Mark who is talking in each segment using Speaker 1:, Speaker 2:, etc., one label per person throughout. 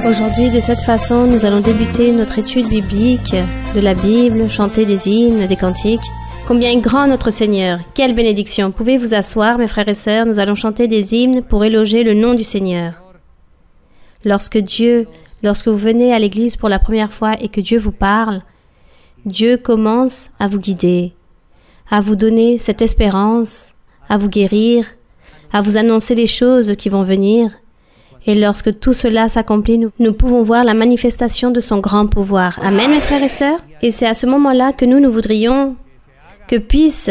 Speaker 1: Aujourd'hui, de cette façon, nous allons débuter notre étude biblique de la Bible, chanter des hymnes, des cantiques. Combien est grand notre Seigneur! Quelle bénédiction! Pouvez vous asseoir, mes frères et sœurs, nous allons chanter des hymnes pour éloger le nom du Seigneur. Lorsque vous venez à l'église pour la première fois et que Dieu vous parle, Dieu commence à vous guider, à vous donner cette espérance, à vous guérir, à vous annoncer les choses qui vont venir. Et lorsque tout cela s'accomplit, nous pouvons voir la manifestation de son grand pouvoir. Amen, mes frères et sœurs. Et c'est à ce moment-là que nous voudrions que puisse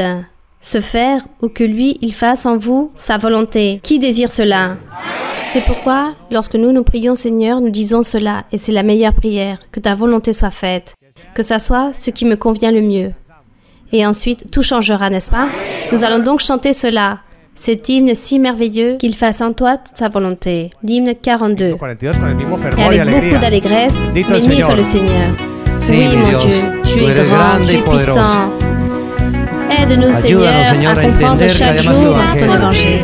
Speaker 1: se faire ou que lui, il fasse en vous sa volonté. Qui désire cela? C'est pourquoi, lorsque nous prions Seigneur, nous disons cela, et c'est la meilleure prière, que ta volonté soit faite, que ça soit ce qui me convient le mieux. Et ensuite, tout changera, n'est-ce pas? Nous allons donc chanter cela. Cet hymne si merveilleux qu'il fasse en toi sa volonté. L'hymne 42. Et avec beaucoup d'allégresse, bénis soit le Seigneur. Oui, mon Dieu, tu es grand, tu es puissant. Aide-nous, Seigneur, à comprendre chaque jour ton évangile.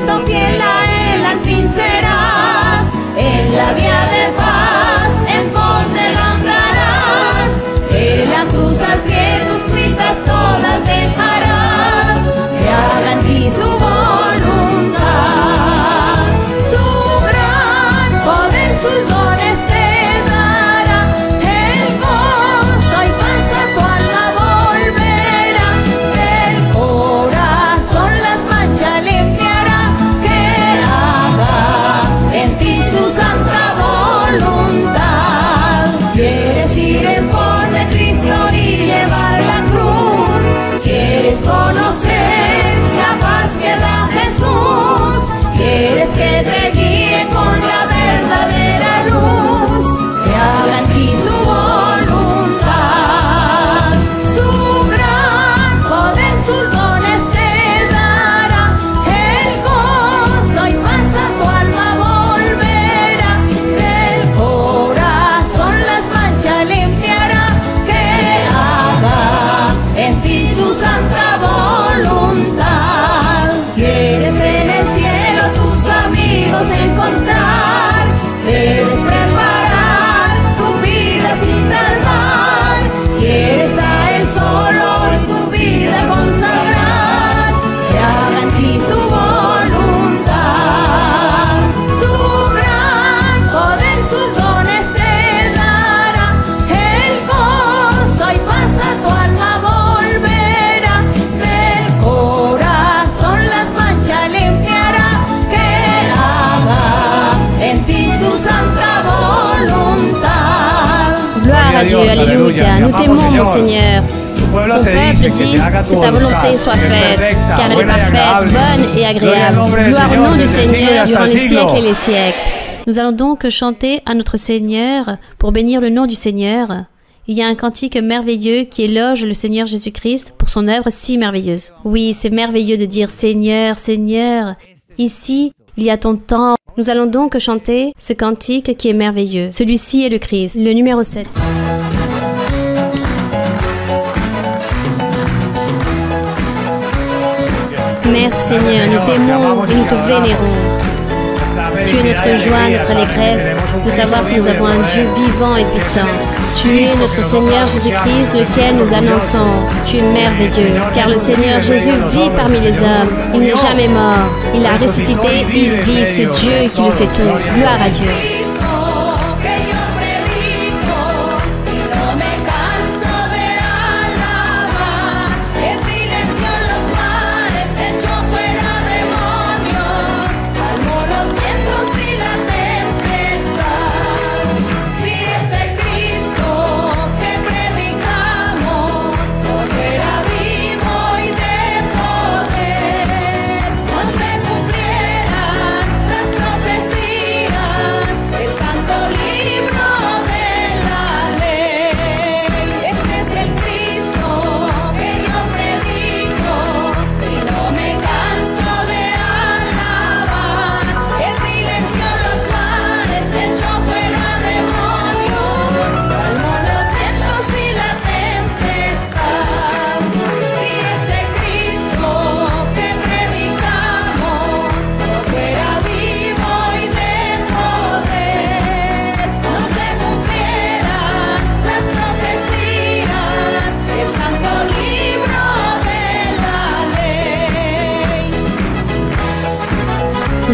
Speaker 1: Dieu, alléluia, nous t'aimons, mon Seigneur. Ton peuple dit que ta volonté soit faite, car elle est parfaite, bonne et agréable. Gloire au nom du Seigneur durant les siècles et les siècles. Nous allons donc chanter à notre Seigneur pour bénir le nom du Seigneur. Il y a un cantique merveilleux qui éloge le Seigneur Jésus-Christ pour son œuvre si merveilleuse. Oui, c'est merveilleux de dire Seigneur, Seigneur. Ici, il y a ton temps. Nous allons donc chanter ce cantique qui est merveilleux. Celui-ci est le Christ, le numéro 7. Merci Seigneur, nous t'aimons et nous te vénérons. Tu es notre joie, notre allégresse de savoir que nous avons un Dieu vivant et puissant. Tu es notre Seigneur Jésus-Christ, lequel nous annonçons. Tu es merveilleux, car le Seigneur Jésus vit parmi les hommes. Il n'est jamais mort. Il a ressuscité, il vit, ce Dieu qui le sait tout. Gloire à Dieu.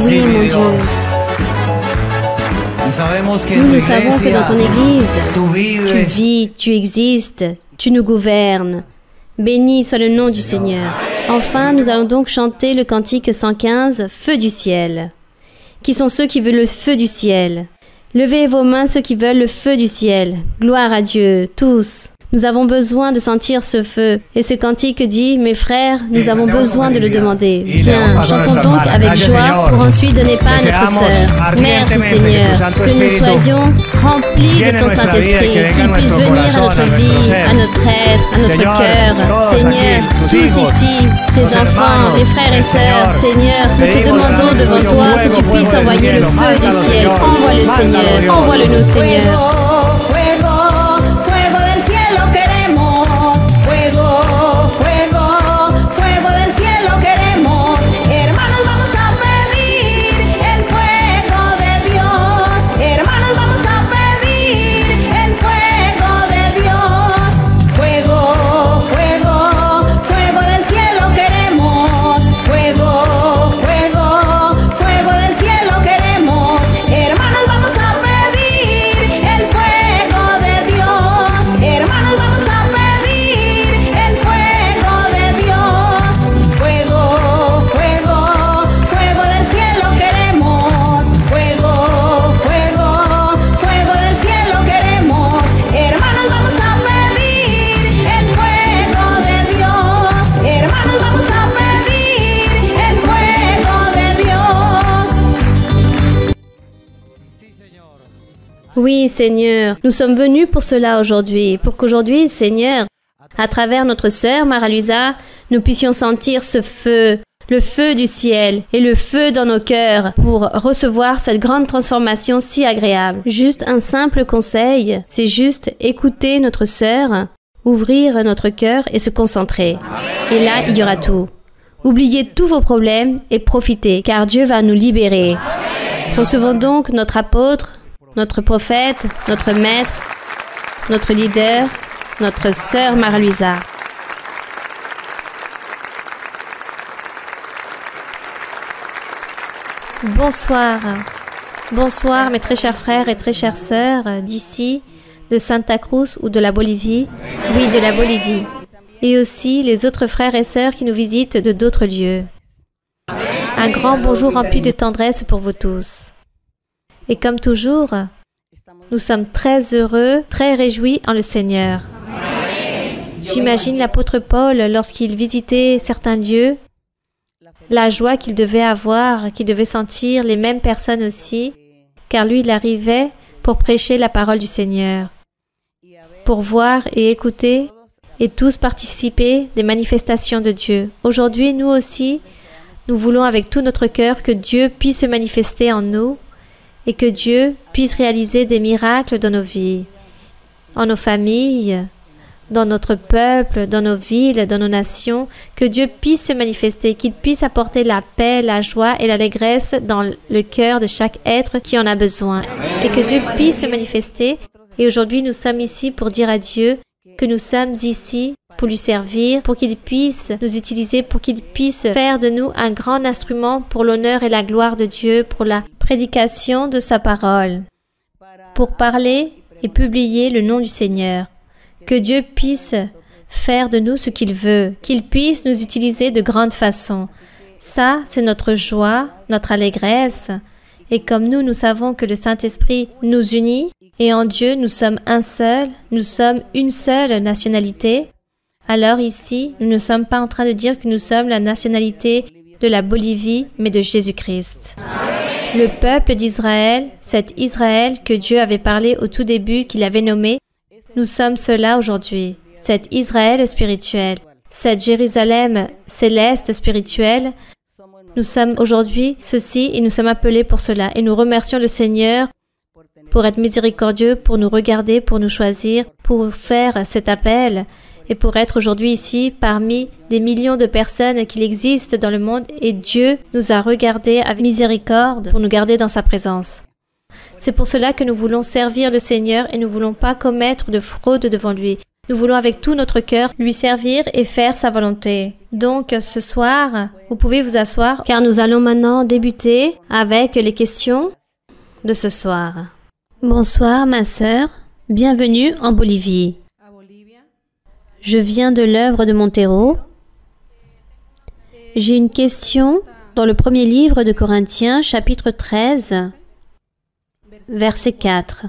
Speaker 1: Oui, mon Dieu. Nous savons que dans ton Église, tu vis, tu existes, tu nous gouvernes. Béni soit le nom du Seigneur. Enfin, nous allons donc chanter le cantique 115, Feu du ciel. Qui sont ceux qui veulent le feu du ciel? Levez vos mains ceux qui veulent le feu du ciel. Gloire à Dieu, tous. Nous avons besoin de sentir ce feu. Et ce cantique dit, mes frères, nous avons besoin de le demander. Bien, chantons donc avec joie pour ensuite donner pas à notre sœur. Merci Seigneur, que nous soyons remplis de ton Saint-Esprit, qu'il puisse venir à notre vie, à notre être, à notre cœur. Seigneur, tous ici, tes enfants, les frères et sœurs, Seigneur, nous te demandons devant toi que tu puisses envoyer le feu du ciel. Envoie-le Seigneur, envoie-le nous Seigneur. Oui, Seigneur, nous sommes venus pour cela aujourd'hui, pour qu'aujourd'hui, Seigneur, à travers notre sœur Mara-Luisa, nous puissions sentir ce feu, le feu du ciel et le feu dans nos cœurs pour recevoir cette grande transformation si agréable. Juste un simple conseil, c'est juste écouter notre sœur, ouvrir notre cœur et se concentrer. Et là, il y aura tout. Oubliez tous vos problèmes et profitez, car Dieu va nous libérer. Recevons donc notre apôtre, notre prophète, notre maître, notre leader, notre sœur Mara-Luisa. Bonsoir. Bonsoir mes très chers frères et très chères sœurs d'ici, de Santa Cruz ou de la Bolivie. Oui, de la Bolivie. Et aussi les autres frères et sœurs qui nous visitent de d'autres lieux. Un grand bonjour rempli de tendresse pour vous tous. Et comme toujours, nous sommes très heureux, très réjouis en le Seigneur. J'imagine l'apôtre Paul, lorsqu'il visitait certains lieux, la joie qu'il devait avoir, qu'il devait sentir, les mêmes personnes aussi, car lui, il arrivait pour prêcher la parole du Seigneur, pour voir et écouter et tous participer des manifestations de Dieu. Aujourd'hui, nous aussi, nous voulons avec tout notre cœur que Dieu puisse se manifester en nous et que Dieu puisse réaliser des miracles dans nos vies, en nos familles, dans notre peuple, dans nos villes, dans nos nations, que Dieu puisse se manifester, qu'il puisse apporter la paix, la joie et l'allégresse dans le cœur de chaque être qui en a besoin, et que Dieu puisse se manifester. Et aujourd'hui, nous sommes ici pour dire à Dieu que nous sommes ici pour lui servir, pour qu'il puisse nous utiliser, pour qu'il puisse faire de nous un grand instrument pour l'honneur et la gloire de Dieu, pour la prédication de sa parole, pour parler et publier le nom du Seigneur. Que Dieu puisse faire de nous ce qu'il veut, qu'il puisse nous utiliser de grandes façons. Ça, c'est notre joie, notre allégresse. Et comme nous savons que le Saint-Esprit nous unit, et en Dieu, nous sommes un seul, nous sommes une seule nationalité, alors ici, nous ne sommes pas en train de dire que nous sommes la nationalité de la Bolivie, mais de Jésus-Christ. Le peuple d'Israël, cet Israël que Dieu avait parlé au tout début, qu'il avait nommé, nous sommes cela aujourd'hui, cet Israël spirituel, cette Jérusalem céleste spirituelle. Nous sommes aujourd'hui ceci et nous sommes appelés pour cela. Et nous remercions le Seigneur pour être miséricordieux, pour nous regarder, pour nous choisir, pour faire cet appel et pour être aujourd'hui ici parmi des millions de personnes qu'il existe dans le monde. Et Dieu nous a regardés avec miséricorde pour nous garder dans sa présence. C'est pour cela que nous voulons servir le Seigneur et nous ne voulons pas commettre de fraude devant lui. Nous voulons avec tout notre cœur lui servir et faire sa volonté. Donc ce soir, vous pouvez vous asseoir car nous allons maintenant débuter avec les questions de ce soir. Bonsoir ma sœur, bienvenue en Bolivie. Je viens de l'œuvre de Montero. J'ai une question dans le premier livre de Corinthiens, chapitre 13, verset 4.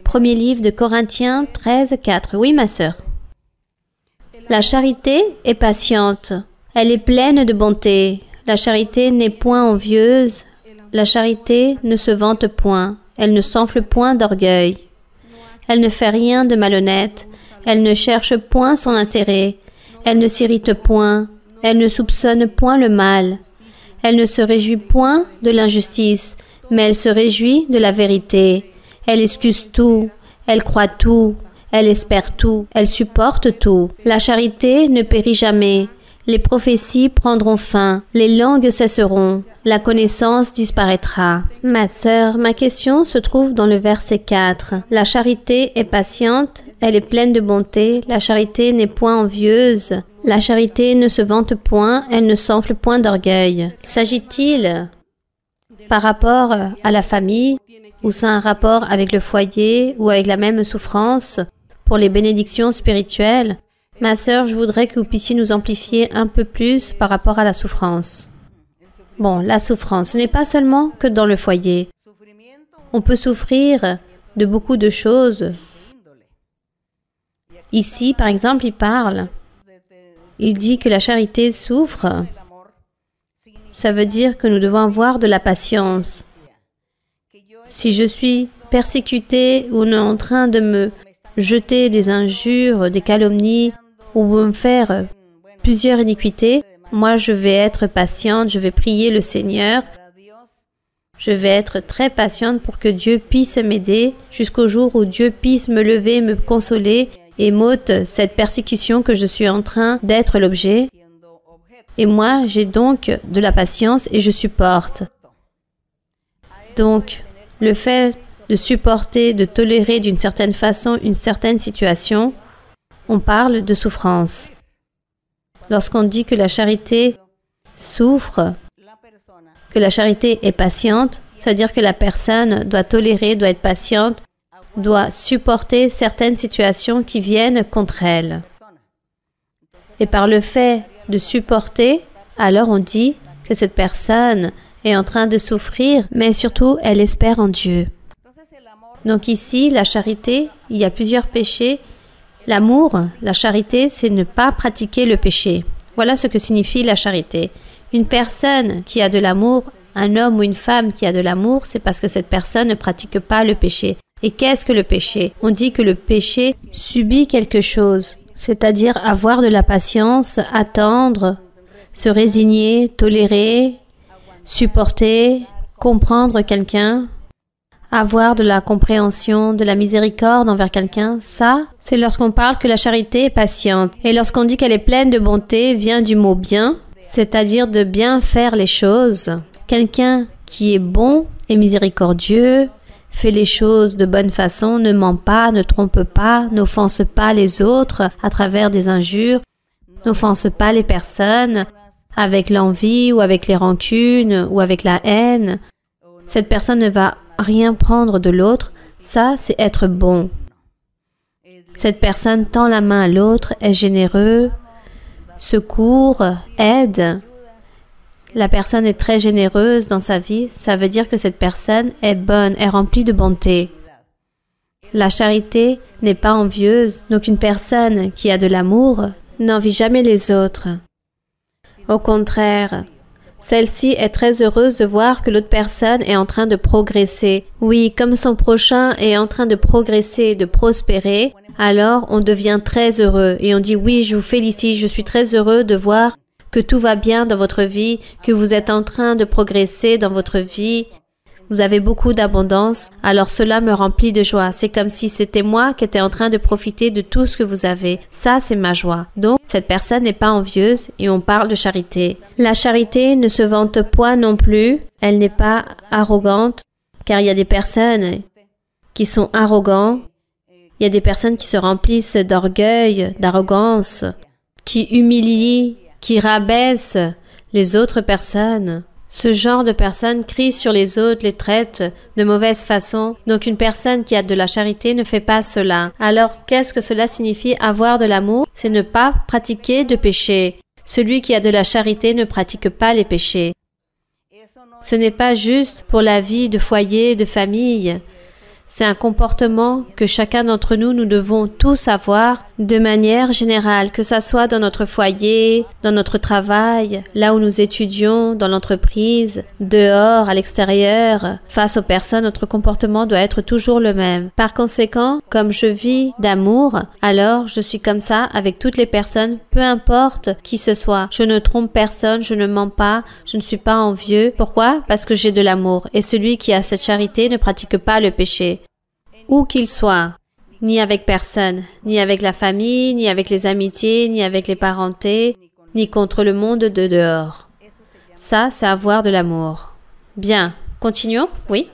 Speaker 1: Premier livre de Corinthiens 13, 4. Oui, ma sœur. La charité est patiente. Elle est pleine de bonté. La charité n'est point envieuse. La charité ne se vante point. Elle ne s'enfle point d'orgueil. Elle ne fait rien de malhonnête. Elle ne cherche point son intérêt. Elle ne s'irrite point. Elle ne soupçonne point le mal. Elle ne se réjouit point de l'injustice, mais elle se réjouit de la vérité. Elle excuse tout, elle croit tout, elle espère tout, elle supporte tout. La charité ne périt jamais. Les prophéties prendront fin, les langues cesseront, la connaissance disparaîtra. Ma sœur, ma question se trouve dans le verset 4. La charité est patiente, elle est pleine de bonté, la charité n'est point envieuse, la charité ne se vante point, elle ne s'enfle point d'orgueil. S'agit-il par rapport à la famille, ou c'est un rapport avec le foyer, ou avec la même souffrance pour les bénédictions spirituelles? Ma sœur, je voudrais que vous puissiez nous amplifier un peu plus par rapport à la souffrance. Bon, la souffrance, ce n'est pas seulement que dans le foyer. On peut souffrir de beaucoup de choses. Ici, par exemple, il dit que la charité souffre. Ça veut dire que nous devons avoir de la patience. Si je suis persécuté ou on est en train de me jeter des injures, des calomnies, ou me faire plusieurs iniquités, moi je vais être patiente, je vais prier le Seigneur. Je vais être très patiente pour que Dieu puisse m'aider jusqu'au jour où Dieu puisse me lever, me consoler et m'ôte cette persécution que je suis en train d'être l'objet. Et moi, j'ai donc de la patience et je supporte. Donc, le fait de supporter, de tolérer d'une certaine façon une certaine situation, on parle de souffrance. Lorsqu'on dit que la charité souffre, que la charité est patiente, ça veut dire que la personne doit tolérer, doit être patiente, doit supporter certaines situations qui viennent contre elle. Et par le fait de supporter, alors on dit que cette personne est en train de souffrir, mais surtout elle espère en Dieu. Donc ici, la charité, il y a plusieurs péchés. L'amour, la charité, c'est ne pas pratiquer le péché. Voilà ce que signifie la charité. Une personne qui a de l'amour, un homme ou une femme qui a de l'amour, c'est parce que cette personne ne pratique pas le péché. Et qu'est-ce que le péché? On dit que le péché subit quelque chose, c'est-à-dire avoir de la patience, attendre, se résigner, tolérer, supporter, comprendre quelqu'un, avoir de la compréhension, de la miséricorde envers quelqu'un, ça, c'est lorsqu'on parle que la charité est patiente. Et lorsqu'on dit qu'elle est pleine de bonté, vient du mot bien, c'est-à-dire de bien faire les choses. Quelqu'un qui est bon et miséricordieux, fait les choses de bonne façon, ne ment pas, ne trompe pas, n'offense pas les autres à travers des injures, n'offense pas les personnes avec l'envie ou avec les rancunes ou avec la haine. Cette personne ne va rien prendre de l'autre, ça c'est être bon. Cette personne tend la main à l'autre, est généreux, secourt, aide. La personne est très généreuse dans sa vie, ça veut dire que cette personne est bonne, est remplie de bonté. La charité n'est pas envieuse, donc une personne qui a de l'amour n'envie jamais les autres. Au contraire, celle-ci est très heureuse de voir que l'autre personne est en train de progresser. Oui, comme son prochain est en train de progresser, de prospérer, alors on devient très heureux et on dit oui, je vous félicite, je suis très heureux de voir que tout va bien dans votre vie, que vous êtes en train de progresser dans votre vie. Vous avez beaucoup d'abondance, alors cela me remplit de joie. C'est comme si c'était moi qui étais en train de profiter de tout ce que vous avez. Ça, c'est ma joie. Donc, cette personne n'est pas envieuse et on parle de charité. La charité ne se vante point non plus. Elle n'est pas arrogante, car il y a des personnes qui sont arrogants Il y a des personnes qui se remplissent d'orgueil, d'arrogance, qui humilient, qui rabaissent les autres personnes. Ce genre de personnes crient sur les autres, les traitent de mauvaise façon. Donc une personne qui a de la charité ne fait pas cela. Alors qu'est-ce que cela signifie avoir de l'amour? C'est ne pas pratiquer de péché. Celui qui a de la charité ne pratique pas les péchés. Ce n'est pas juste pour la vie de foyer, de famille. C'est un comportement que chacun d'entre nous, nous devons tous avoir de manière générale, que ça soit dans notre foyer, dans notre travail, là où nous étudions, dans l'entreprise, dehors, à l'extérieur. Face aux personnes, notre comportement doit être toujours le même. Par conséquent, comme je vis d'amour, alors je suis comme ça avec toutes les personnes, peu importe qui ce soit. Je ne trompe personne, je ne mens pas, je ne suis pas envieux. Pourquoi? Parce que j'ai de l'amour. Et celui qui a cette charité ne pratique pas le péché. Où qu'il soit, ni avec personne, ni avec la famille, ni avec les amitiés, ni avec les parentés, ni contre le monde de dehors. Ça, c'est avoir de l'amour. Bien, continuons, oui?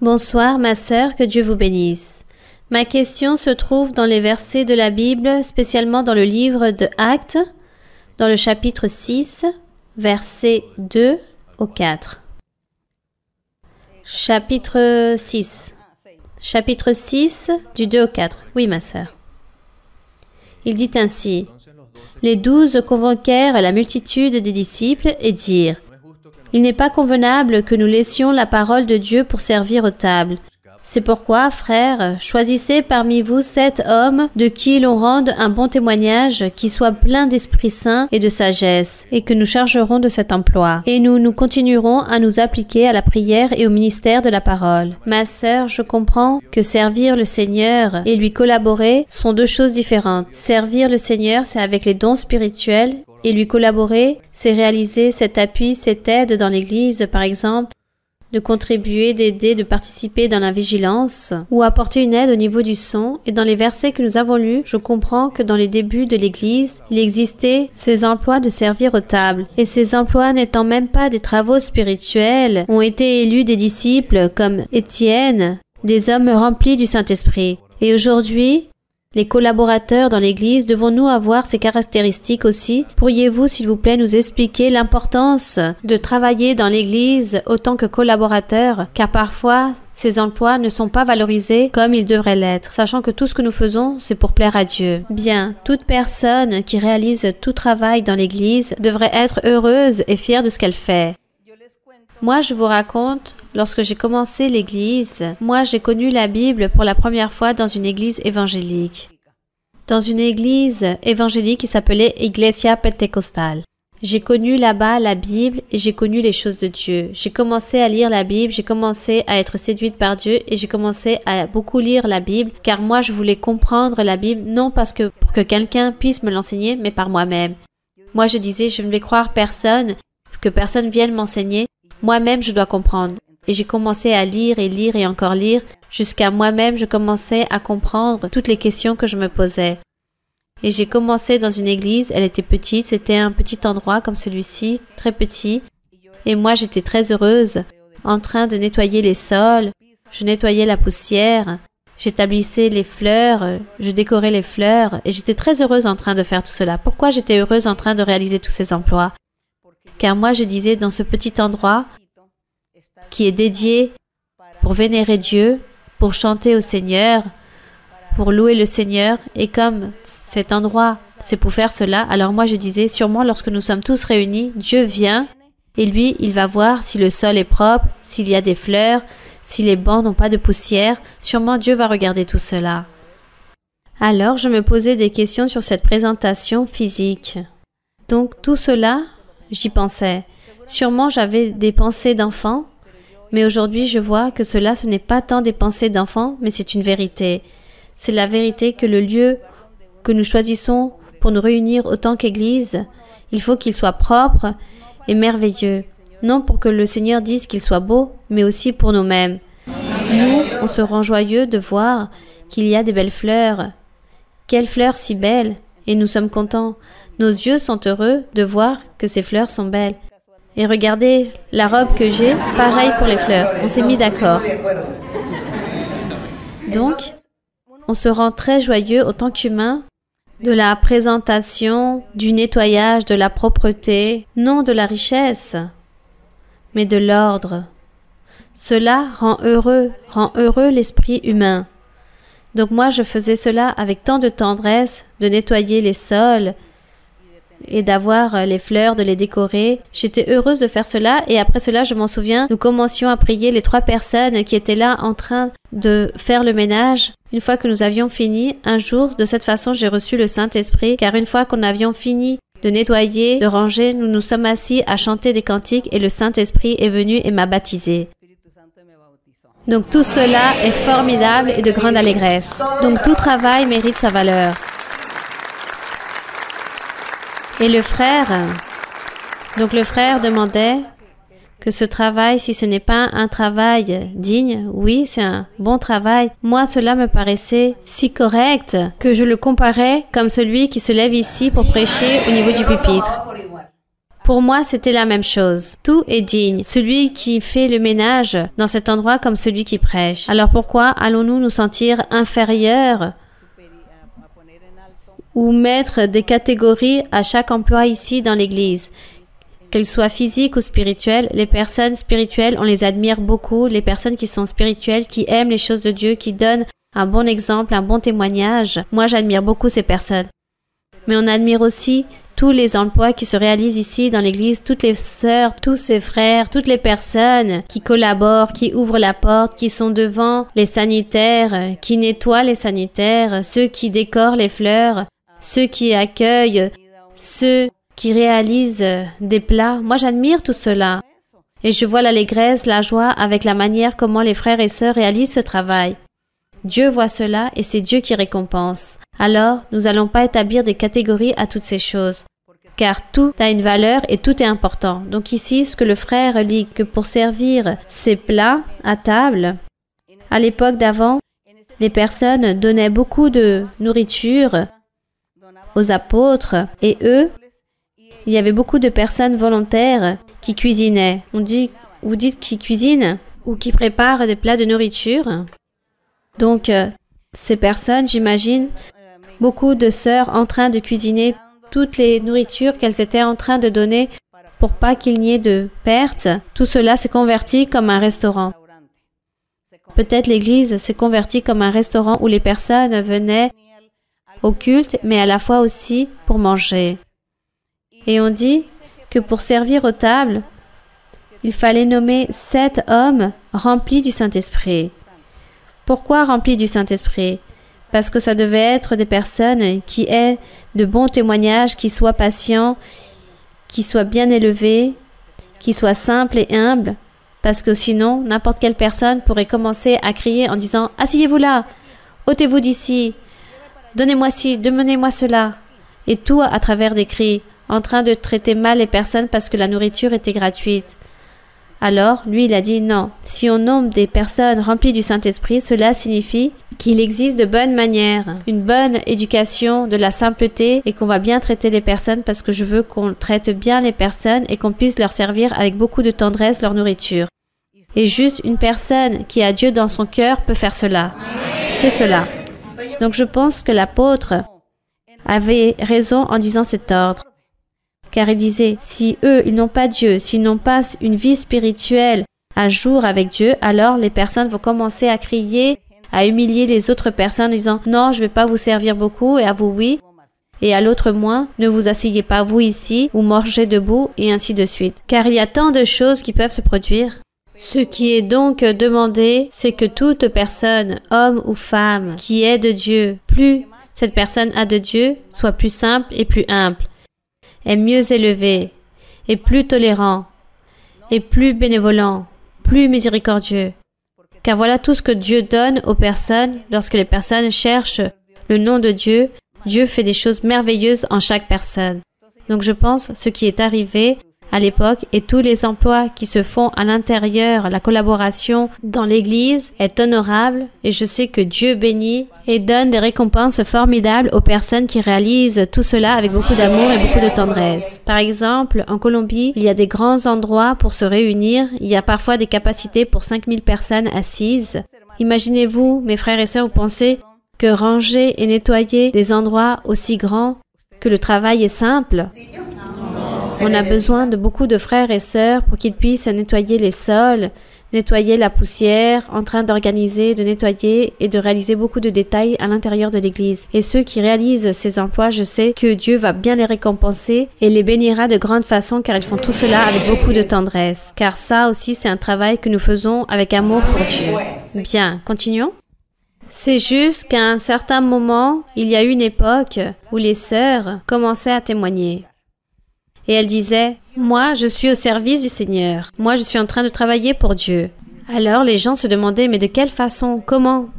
Speaker 1: Bonsoir, ma sœur, que Dieu vous bénisse. Ma question se trouve dans les versets de la Bible, spécialement dans le livre de Actes, dans le chapitre 6, versets 2 au 4. Chapitre 6. Chapitre 6, du 2 au 4. Oui, ma sœur. Il dit ainsi, « Les 12 convoquèrent la multitude des disciples et dirent, « Il n'est pas convenable que nous laissions la parole de Dieu pour servir aux tables. C'est pourquoi, frères, choisissez parmi vous 7 hommes de qui l'on rende un bon témoignage, qui soient pleins d'Esprit Saint et de sagesse, et que nous chargerons de cet emploi. Et nous continuerons à nous appliquer à la prière et au ministère de la parole. Ma sœur, je comprends que servir le Seigneur et lui collaborer sont 2 choses différentes. Servir le Seigneur, c'est avec les dons spirituels, et lui collaborer, c'est réaliser cet appui, cette aide dans l'Église, par exemple, de contribuer, d'aider, de participer dans la vigilance ou apporter une aide au niveau du son. Et dans les versets que nous avons lus, je comprends que dans les débuts de l'Église, il existait ces emplois de servir aux tables. Et ces emplois n'étant même pas des travaux spirituels, ont été élus des disciples comme Étienne, des hommes remplis du Saint-Esprit. Et aujourd'hui, les collaborateurs dans l'Église, devons-nous avoir ces caractéristiques aussi? Pourriez-vous, s'il vous plaît, nous expliquer l'importance de travailler dans l'Église autant que collaborateurs? Car parfois, ces emplois ne sont pas valorisés comme ils devraient l'être, sachant que tout ce que nous faisons, c'est pour plaire à Dieu. Bien, toute personne qui réalise tout travail dans l'Église devrait être heureuse et fière de ce qu'elle fait. Moi, je vous raconte, lorsque j'ai commencé l'Église, moi, j'ai connu la Bible pour la première fois dans une église évangélique. Dans une église évangélique qui s'appelait Iglesia Pentecostal. J'ai connu là-bas la Bible et j'ai connu les choses de Dieu. J'ai commencé à lire la Bible, j'ai commencé à être séduite par Dieu et j'ai commencé à beaucoup lire la Bible car moi, je voulais comprendre la Bible, non parce que pour que quelqu'un puisse me l'enseigner, mais par moi-même. Moi, je disais, je ne vais croire personne, que personne vienne m'enseigner. Moi-même, je dois comprendre. Et j'ai commencé à lire et encore lire, jusqu'à moi-même, je commençais à comprendre toutes les questions que je me posais. Et j'ai commencé dans une église, elle était petite, c'était un petit endroit comme celui-ci, très petit. Et moi, j'étais très heureuse, en train de nettoyer les sols, je nettoyais la poussière, j'établissais les fleurs, je décorais les fleurs, et j'étais très heureuse en train de faire tout cela. Pourquoi j'étais heureuse en train de réaliser tous ces emplois? Car moi, je disais, dans ce petit endroit qui est dédié pour vénérer Dieu, pour chanter au Seigneur, pour louer le Seigneur, et comme cet endroit, c'est pour faire cela, alors moi, je disais, sûrement, lorsque nous sommes tous réunis, Dieu vient, et lui, il va voir si le sol est propre, s'il y a des fleurs, si les bancs n'ont pas de poussière, sûrement Dieu va regarder tout cela. Alors, je me posais des questions sur cette présentation physique. Donc, tout cela, j'y pensais. Sûrement, j'avais des pensées d'enfant, mais aujourd'hui, je vois que cela, ce n'est pas tant des pensées d'enfant, mais c'est une vérité. C'est la vérité que le lieu que nous choisissons pour nous réunir autant qu'Église, il faut qu'il soit propre et merveilleux. Non pour que le Seigneur dise qu'il soit beau, mais aussi pour nous-mêmes. Nous, on se rend joyeux de voir qu'il y a des belles fleurs. Quelles fleurs si belles! Et nous sommes contents. Nos yeux sont heureux de voir que ces fleurs sont belles. Et regardez la robe que j'ai, pareil pour les fleurs. On s'est mis d'accord. Donc, on on se rend très joyeux en tant qu'humain de la présentation, du nettoyage, de la propreté, non de la richesse, mais de l'ordre. Cela rend heureux l'esprit humain. Donc moi, je faisais cela avec tant de tendresse, de nettoyer les sols et d'avoir les fleurs, de les décorer. J'étais heureuse de faire cela et après cela, je m'en souviens, nous commencions à prier les 3 personnes qui étaient là en train de faire le ménage. Une fois que nous avions fini, un jour, de cette façon, j'ai reçu le Saint-Esprit car une fois qu'on avions fini de nettoyer, de ranger, nous nous sommes assis à chanter des cantiques et le Saint-Esprit est venu et m'a baptisé. Donc tout cela est formidable et de grande allégresse. Donc tout travail mérite sa valeur. Et le frère demandait que ce travail, si ce n'est pas un travail digne, oui, c'est un bon travail. Moi, cela me paraissait si correct que je le comparais comme celui qui se lève ici pour prêcher au niveau du pupitre. Pour moi, c'était la même chose. Tout est digne. Celui qui fait le ménage dans cet endroit comme celui qui prêche. Alors pourquoi allons-nous nous sentir inférieurs ou mettre des catégories à chaque emploi ici dans l'Église? Qu'elles soient physiques ou spirituelles, les personnes spirituelles, on les admire beaucoup. Les personnes qui sont spirituelles, qui aiment les choses de Dieu, qui donnent un bon exemple, un bon témoignage. Moi, j'admire beaucoup ces personnes. Mais on admire aussi tous les emplois qui se réalisent ici dans l'Église, toutes les sœurs, tous ces frères, toutes les personnes qui collaborent, qui ouvrent la porte, qui sont devant les sanitaires, qui nettoient les sanitaires, ceux qui décorent les fleurs, ceux qui accueillent, ceux qui réalisent des plats. Moi, j'admire tout cela. Et je vois l'allégresse, la joie avec la manière comment les frères et sœurs réalisent ce travail. Dieu voit cela et c'est Dieu qui récompense. Alors, nous n'allons pas établir des catégories à toutes ces choses, car tout a une valeur et tout est important. Donc ici, ce que le frère lit, que pour servir ces plats à table, à l'époque d'avant, les personnes donnaient beaucoup de nourriture aux apôtres et eux, il y avait beaucoup de personnes volontaires qui cuisinaient. Vous dites qui cuisinent ou qui préparent des plats de nourriture. Donc, ces personnes, j'imagine, beaucoup de sœurs en train de cuisiner toutes les nourritures qu'elles étaient en train de donner pour pas qu'il n'y ait de pertes. Tout cela s'est converti comme un restaurant. Peut-être l'Église s'est convertie comme un restaurant où les personnes venaient au culte, mais à la fois aussi pour manger. Et on dit que pour servir aux tables, il fallait nommer 7 hommes remplis du Saint-Esprit. Pourquoi remplis du Saint-Esprit? Parce que ça devait être des personnes qui aient de bons témoignages, qui soient patients, qui soient bien élevés, qui soient simples et humbles, parce que sinon, n'importe quelle personne pourrait commencer à crier en disant « Asseyez-vous là, ôtez-vous d'ici, donnez-moi ci, donnez-moi cela » et tout à travers des cris, en train de traiter mal les personnes parce que la nourriture était gratuite. Alors, lui, il a dit non. Si on nomme des personnes remplies du Saint-Esprit, cela signifie qu'il existe de bonnes manières, une bonne éducation, de la sainteté et qu'on va bien traiter les personnes parce que je veux qu'on traite bien les personnes et qu'on puisse leur servir avec beaucoup de tendresse leur nourriture. Et juste une personne qui a Dieu dans son cœur peut faire cela. C'est cela. Donc je pense que l'apôtre avait raison en disant cet ordre. Car il disait, si eux, ils n'ont pas Dieu, s'ils n'ont pas une vie spirituelle à jour avec Dieu, alors les personnes vont commencer à crier, à humilier les autres personnes en disant, non, je ne vais pas vous servir beaucoup, et à vous, oui, et à l'autre, moins, ne vous asseyez pas vous ici, ou mangez debout, et ainsi de suite. Car il y a tant de choses qui peuvent se produire. Ce qui est donc demandé, c'est que toute personne, homme ou femme, qui est de Dieu, plus cette personne a de Dieu, soit plus simple et plus humble, est mieux élevé, est plus tolérant, est plus bénévolent, plus miséricordieux. Car voilà tout ce que Dieu donne aux personnes lorsque les personnes cherchent le nom de Dieu. Dieu fait des choses merveilleuses en chaque personne. Donc je pense ce qui est arrivé à l'époque et tous les emplois qui se font à l'intérieur, la collaboration dans l'Église est honorable et je sais que Dieu bénit et donne des récompenses formidables aux personnes qui réalisent tout cela avec beaucoup d'amour et beaucoup de tendresse. Par exemple, en Colombie, il y a des grands endroits pour se réunir. Il y a parfois des capacités pour 5000 personnes assises. Imaginez-vous, mes frères et sœurs, vous pensez que ranger et nettoyer des endroits aussi grands, que le travail est simple. On a besoin de beaucoup de frères et sœurs pour qu'ils puissent nettoyer les sols, nettoyer la poussière, en train d'organiser, de nettoyer et de réaliser beaucoup de détails à l'intérieur de l'Église. Et ceux qui réalisent ces emplois, je sais que Dieu va bien les récompenser et les bénira de grande façon car ils font tout cela avec beaucoup de tendresse. Car ça aussi, c'est un travail que nous faisons avec amour pour Dieu. Bien, continuons. C'est juste qu'à un certain moment, il y a eu une époque où les sœurs commençaient à témoigner. Et elles disaient, « Moi, je suis au service du Seigneur. Moi, je suis en train de travailler pour Dieu. » Alors, les gens se demandaient, « Mais de quelle façon? Comment ?»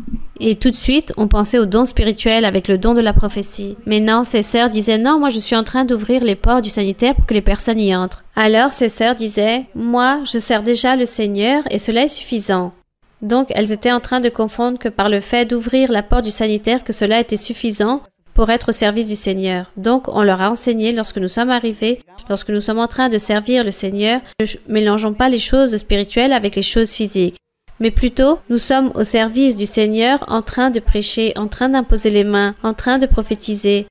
Speaker 1: Et tout de suite, on pensait au don spirituel avec le don de la prophétie. Mais non, ces sœurs disaient, « Non, moi, je suis en train d'ouvrir les portes du sanitaire pour que les personnes y entrent. » Alors, ces sœurs disaient, « Moi, je sers déjà le Seigneur et cela est suffisant. » Donc, elles étaient en train de confondre que par le fait d'ouvrir la porte du sanitaire, que cela était suffisant pour être au service du Seigneur. Donc, on leur a enseigné, lorsque nous sommes arrivés, lorsque nous sommes en train de servir le Seigneur, ne mélangeons pas les choses spirituelles avec les choses physiques. Mais plutôt, nous sommes au service du Seigneur en train de prêcher, en train d'imposer les mains, en train de prophétiser,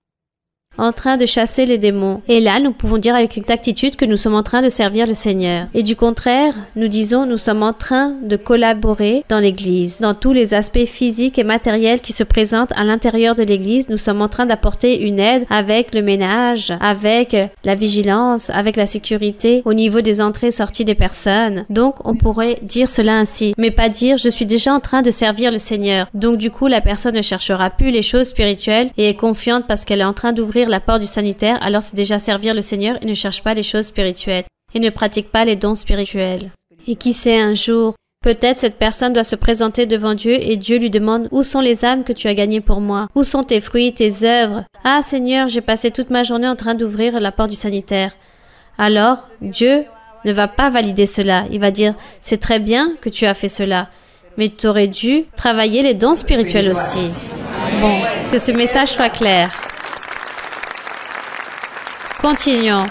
Speaker 1: en train de chasser les démons. Et là, nous pouvons dire avec exactitude que nous sommes en train de servir le Seigneur. Et du contraire, nous disons nous sommes en train de collaborer dans l'Église. Dans tous les aspects physiques et matériels qui se présentent à l'intérieur de l'Église, nous sommes en train d'apporter une aide avec le ménage, avec la vigilance, avec la sécurité au niveau des entrées et sorties des personnes. Donc, on pourrait dire cela ainsi, mais pas dire je suis déjà en train de servir le Seigneur. Donc, du coup, la personne ne cherchera plus les choses spirituelles et est confiante parce qu'elle est en train d'ouvrir la porte du sanitaire, alors c'est déjà servir le Seigneur et ne cherche pas les choses spirituelles et ne pratique pas les dons spirituels. Et qui sait, un jour, peut-être cette personne doit se présenter devant Dieu et Dieu lui demande « Où sont les âmes que tu as gagnées pour moi? Où sont tes fruits, tes œuvres? Ah Seigneur, j'ai passé toute ma journée en train d'ouvrir la porte du sanitaire. » Alors, Dieu ne va pas valider cela. Il va dire « C'est très bien que tu as fait cela, mais tu aurais dû travailler les dons spirituels aussi. » Bon, que ce message soit clair. Continuons.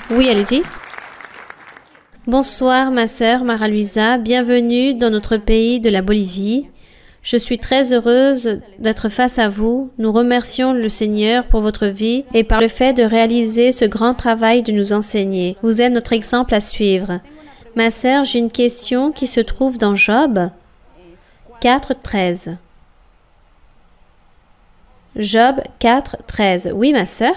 Speaker 1: Oui, allez-y. Bonsoir, ma sœur Mara Luisa. Bienvenue dans notre pays de la Bolivie. Je suis très heureuse d'être face à vous. Nous remercions le Seigneur pour votre vie et par le fait de réaliser ce grand travail de nous enseigner. Vous êtes notre exemple à suivre. Ma sœur, j'ai une question qui se trouve dans Job 4:13. Job 4:13. Oui, ma sœur?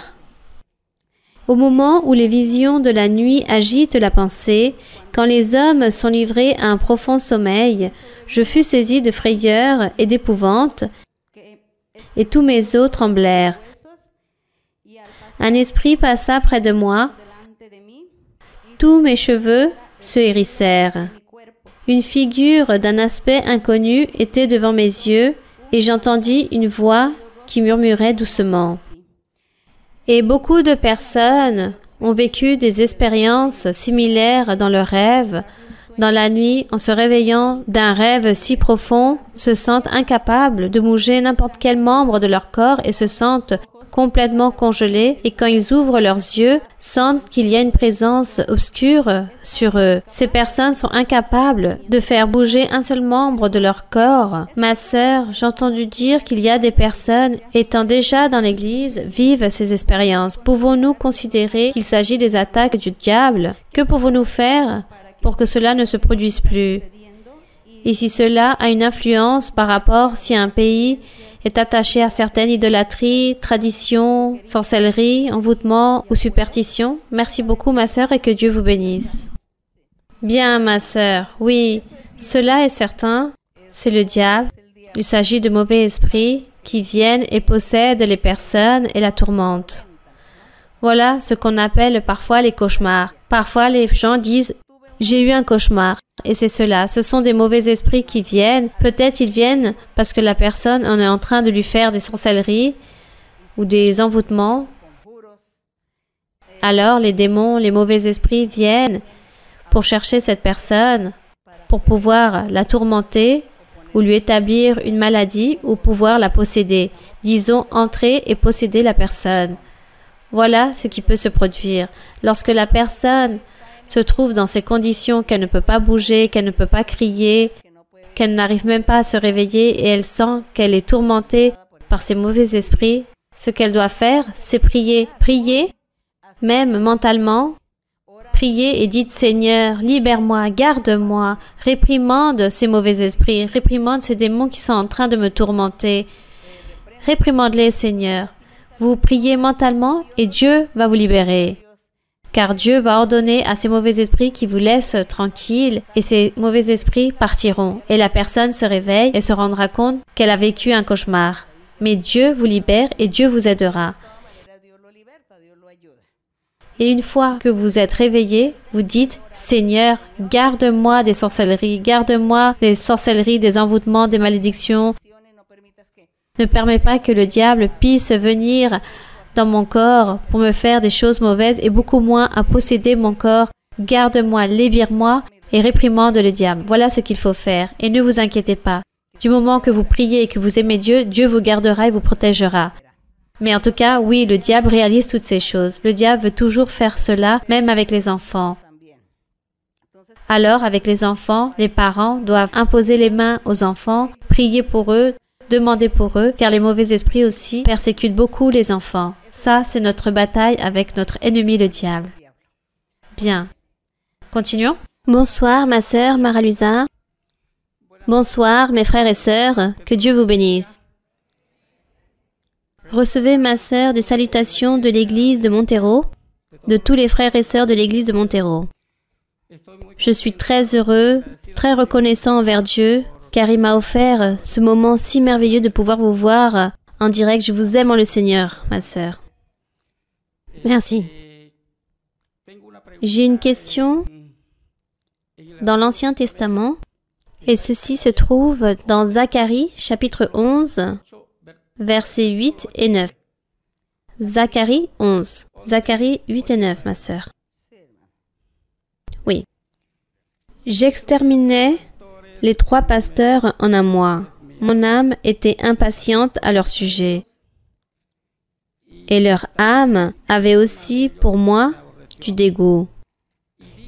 Speaker 1: Au moment où les visions de la nuit agitent la pensée, quand les hommes sont livrés à un profond sommeil, je fus saisi de frayeur et d'épouvante, et tous mes os tremblèrent. Un esprit passa près de moi, tous mes cheveux se hérissèrent. Une figure d'un aspect inconnu était devant mes yeux, et j'entendis une voix qui murmurait doucement. Et beaucoup de personnes ont vécu des expériences similaires dans leurs rêves. Dans la nuit, en se réveillant d'un rêve si profond, se sentent incapables de bouger n'importe quel membre de leur corps et se sentent complètement congelés, et quand ils ouvrent leurs yeux, sentent qu'il y a une présence obscure sur eux. Ces personnes sont incapables de faire bouger un seul membre de leur corps. Ma sœur, j'ai entendu dire qu'il y a des personnes étant déjà dans l'Église vivent ces expériences. Pouvons-nous considérer qu'il s'agit des attaques du diable? Que pouvons-nous faire pour que cela ne se produise plus? Et si cela a une influence par rapport si un pays est attaché à certaines idolâtries, traditions, sorcellerie, envoûtement ou superstition. Merci beaucoup, ma sœur, et que Dieu vous bénisse. Bien, ma sœur, oui, cela est certain, c'est le diable. Il s'agit de mauvais esprits qui viennent et possèdent les personnes et la tourmentent. Voilà ce qu'on appelle parfois les cauchemars. Parfois, les gens disent « j'ai eu un cauchemar ». Et c'est cela, ce sont des mauvais esprits qui viennent. Peut-être ils viennent parce que la personne en est en train de lui faire des sorcelleries ou des envoûtements. Alors les démons, les mauvais esprits viennent pour chercher cette personne, pour pouvoir la tourmenter ou lui établir une maladie ou pouvoir la posséder. Disons, entrer et posséder la personne. Voilà ce qui peut se produire. Lorsque la personne se trouve dans ces conditions qu'elle ne peut pas bouger, qu'elle ne peut pas crier, qu'elle n'arrive même pas à se réveiller et elle sent qu'elle est tourmentée par ces mauvais esprits, ce qu'elle doit faire, c'est prier. Prier, même mentalement. Priez et dites, Seigneur, libère-moi, garde-moi, réprimande ces mauvais esprits, réprimande ces démons qui sont en train de me tourmenter. Réprimande-les, Seigneur. Vous priez mentalement et Dieu va vous libérer. Car Dieu va ordonner à ces mauvais esprits qui vous laissent tranquille et ces mauvais esprits partiront. Et la personne se réveille et se rendra compte qu'elle a vécu un cauchemar. Mais Dieu vous libère et Dieu vous aidera. Et une fois que vous êtes réveillé, vous dites, Seigneur, garde-moi des sorcelleries, des envoûtements, des malédictions. Ne permets pas que le diable puisse venir dans mon corps pour me faire des choses mauvaises et beaucoup moins à posséder mon corps. Garde-moi, libère-moi et réprimande le diable. Voilà ce qu'il faut faire. Et ne vous inquiétez pas. Du moment que vous priez et que vous aimez Dieu, Dieu vous gardera et vous protégera. Mais en tout cas, oui, le diable réalise toutes ces choses. Le diable veut toujours faire cela, même avec les enfants. Alors, avec les enfants, les parents doivent imposer les mains aux enfants, prier pour eux, demander pour eux, car les mauvais esprits aussi persécutent beaucoup les enfants. Ça, c'est notre bataille avec notre ennemi, le diable. Bien. Continuons. Bonsoir, ma sœur Maralusa. Bonsoir, mes frères et sœurs. Que Dieu vous bénisse. Recevez, ma sœur, des salutations de l'église de Montero, de tous les frères et sœurs de l'église de Montero. Je suis très heureux, très reconnaissant envers Dieu, car il m'a offert ce moment si merveilleux de pouvoir vous voir en direct. Je vous aime en le Seigneur, ma sœur. Merci. J'ai une question dans l'Ancien Testament, et ceci se trouve dans Zacharie, chapitre 11, versets 8 et 9. Zacharie 11. Zacharie 8 et 9, ma sœur. Oui. J'exterminais les 3 pasteurs en un mois. Mon âme était impatiente à leur sujet. Et leur âme avait aussi pour moi du dégoût.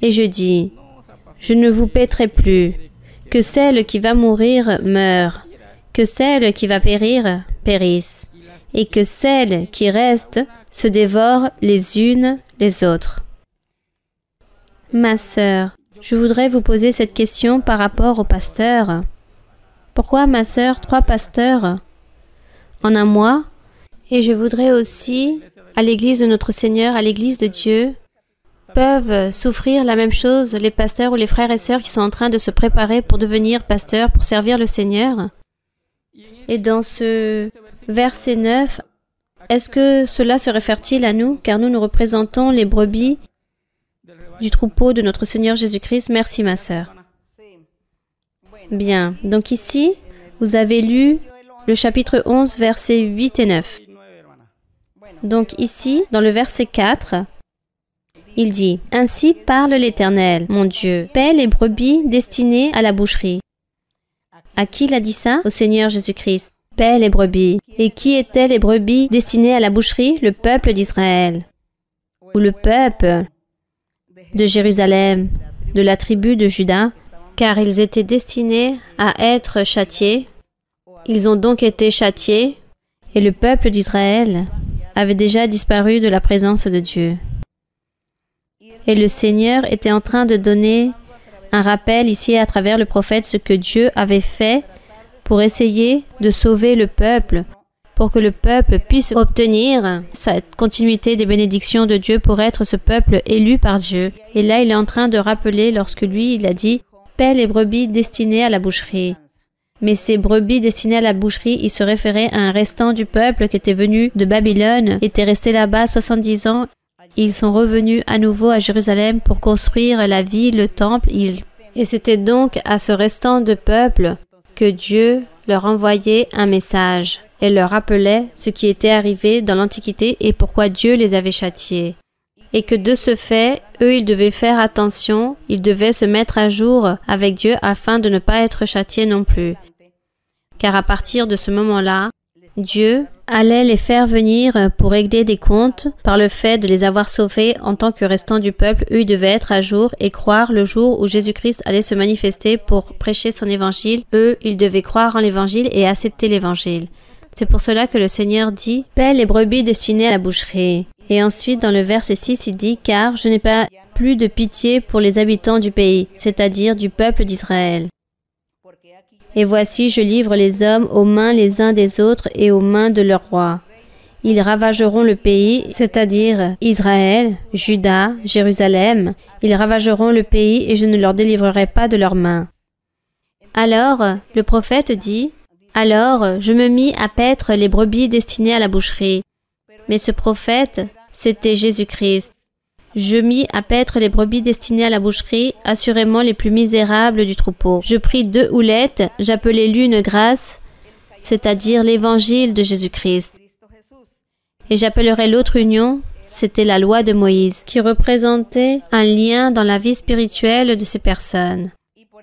Speaker 1: Et je dis, je ne vous paîtrai plus, que celle qui va mourir meure, que celle qui va périr périsse, et que celles qui restent se dévorent les unes les autres. Ma sœur, je voudrais vous poser cette question par rapport aux pasteurs. Pourquoi, ma sœur, 3 pasteurs en un mois? Et je voudrais aussi, à l'église de notre Seigneur, à l'église de Dieu, peuvent souffrir la même chose, les pasteurs ou les frères et sœurs qui sont en train de se préparer pour devenir pasteurs, pour servir le Seigneur. Et dans ce verset 9, est-ce que cela se réfère-t-il à nous? Car nous représentons les brebis du troupeau de notre Seigneur Jésus-Christ. Merci, ma sœur. Bien. Donc ici, vous avez lu le chapitre 11, versets 8 et 9. Donc ici, dans le verset 4, il dit, « Ainsi parle l'Éternel, mon Dieu, paie les brebis destinées à la boucherie. » À qui il a dit ça? Au Seigneur Jésus-Christ. Paie les brebis. Et qui étaient les brebis destinées à la boucherie? Le peuple d'Israël. Ou le peuple de Jérusalem, de la tribu de Juda, car ils étaient destinés à être châtiés. Ils ont donc été châtiés, et le peuple d'Israël avait déjà disparu de la présence de Dieu. Et le Seigneur était en train de donner un rappel ici à travers le prophète ce que Dieu avait fait pour essayer de sauver le peuple, pour que le peuple puisse obtenir cette continuité des bénédictions de Dieu pour être ce peuple élu par Dieu. Et là, il est en train de rappeler lorsque lui, il a dit « Paie les brebis destinées à la boucherie ». Mais ces brebis destinées à la boucherie, il se référait à un restant du peuple qui était venu de Babylone, était resté là-bas 70 ans. Ils sont revenus à nouveau à Jérusalem pour construire la ville, le temple. Et c'était donc à ce restant de peuple que Dieu leur envoyait un message et leur rappelait ce qui était arrivé dans l'Antiquité et pourquoi Dieu les avait châtiés. Et que de ce fait, eux, ils devaient faire attention, ils devaient se mettre à jour avec Dieu afin de ne pas être châtiés non plus. Car à partir de ce moment-là, Dieu allait les faire venir pour régler des comptes par le fait de les avoir sauvés en tant que restants du peuple. Eux, ils devaient être à jour et croire le jour où Jésus-Christ allait se manifester pour prêcher son évangile. Eux, ils devaient croire en l'évangile et accepter l'évangile. C'est pour cela que le Seigneur dit « Paix les brebis destinées à la boucherie ». Et ensuite, dans le verset 6, il dit « Car je n'ai pas plus de pitié pour les habitants du pays, c'est-à-dire du peuple d'Israël. Et voici, je livre les hommes aux mains les uns des autres et aux mains de leurs rois. Ils ravageront le pays, c'est-à-dire Israël, Juda, Jérusalem. Ils ravageront le pays et je ne leur délivrerai pas de leurs mains. » Alors, le prophète dit « Alors, je me mis à paître les brebis destinées à la boucherie. » Mais ce prophète, c'était Jésus-Christ. Je mis à paître les brebis destinées à la boucherie, assurément les plus misérables du troupeau. Je pris 2 houlettes, j'appelai l'une grâce, c'est-à-dire l'évangile de Jésus-Christ. Et j'appellerai l'autre union, c'était la loi de Moïse, qui représentait un lien dans la vie spirituelle de ces personnes.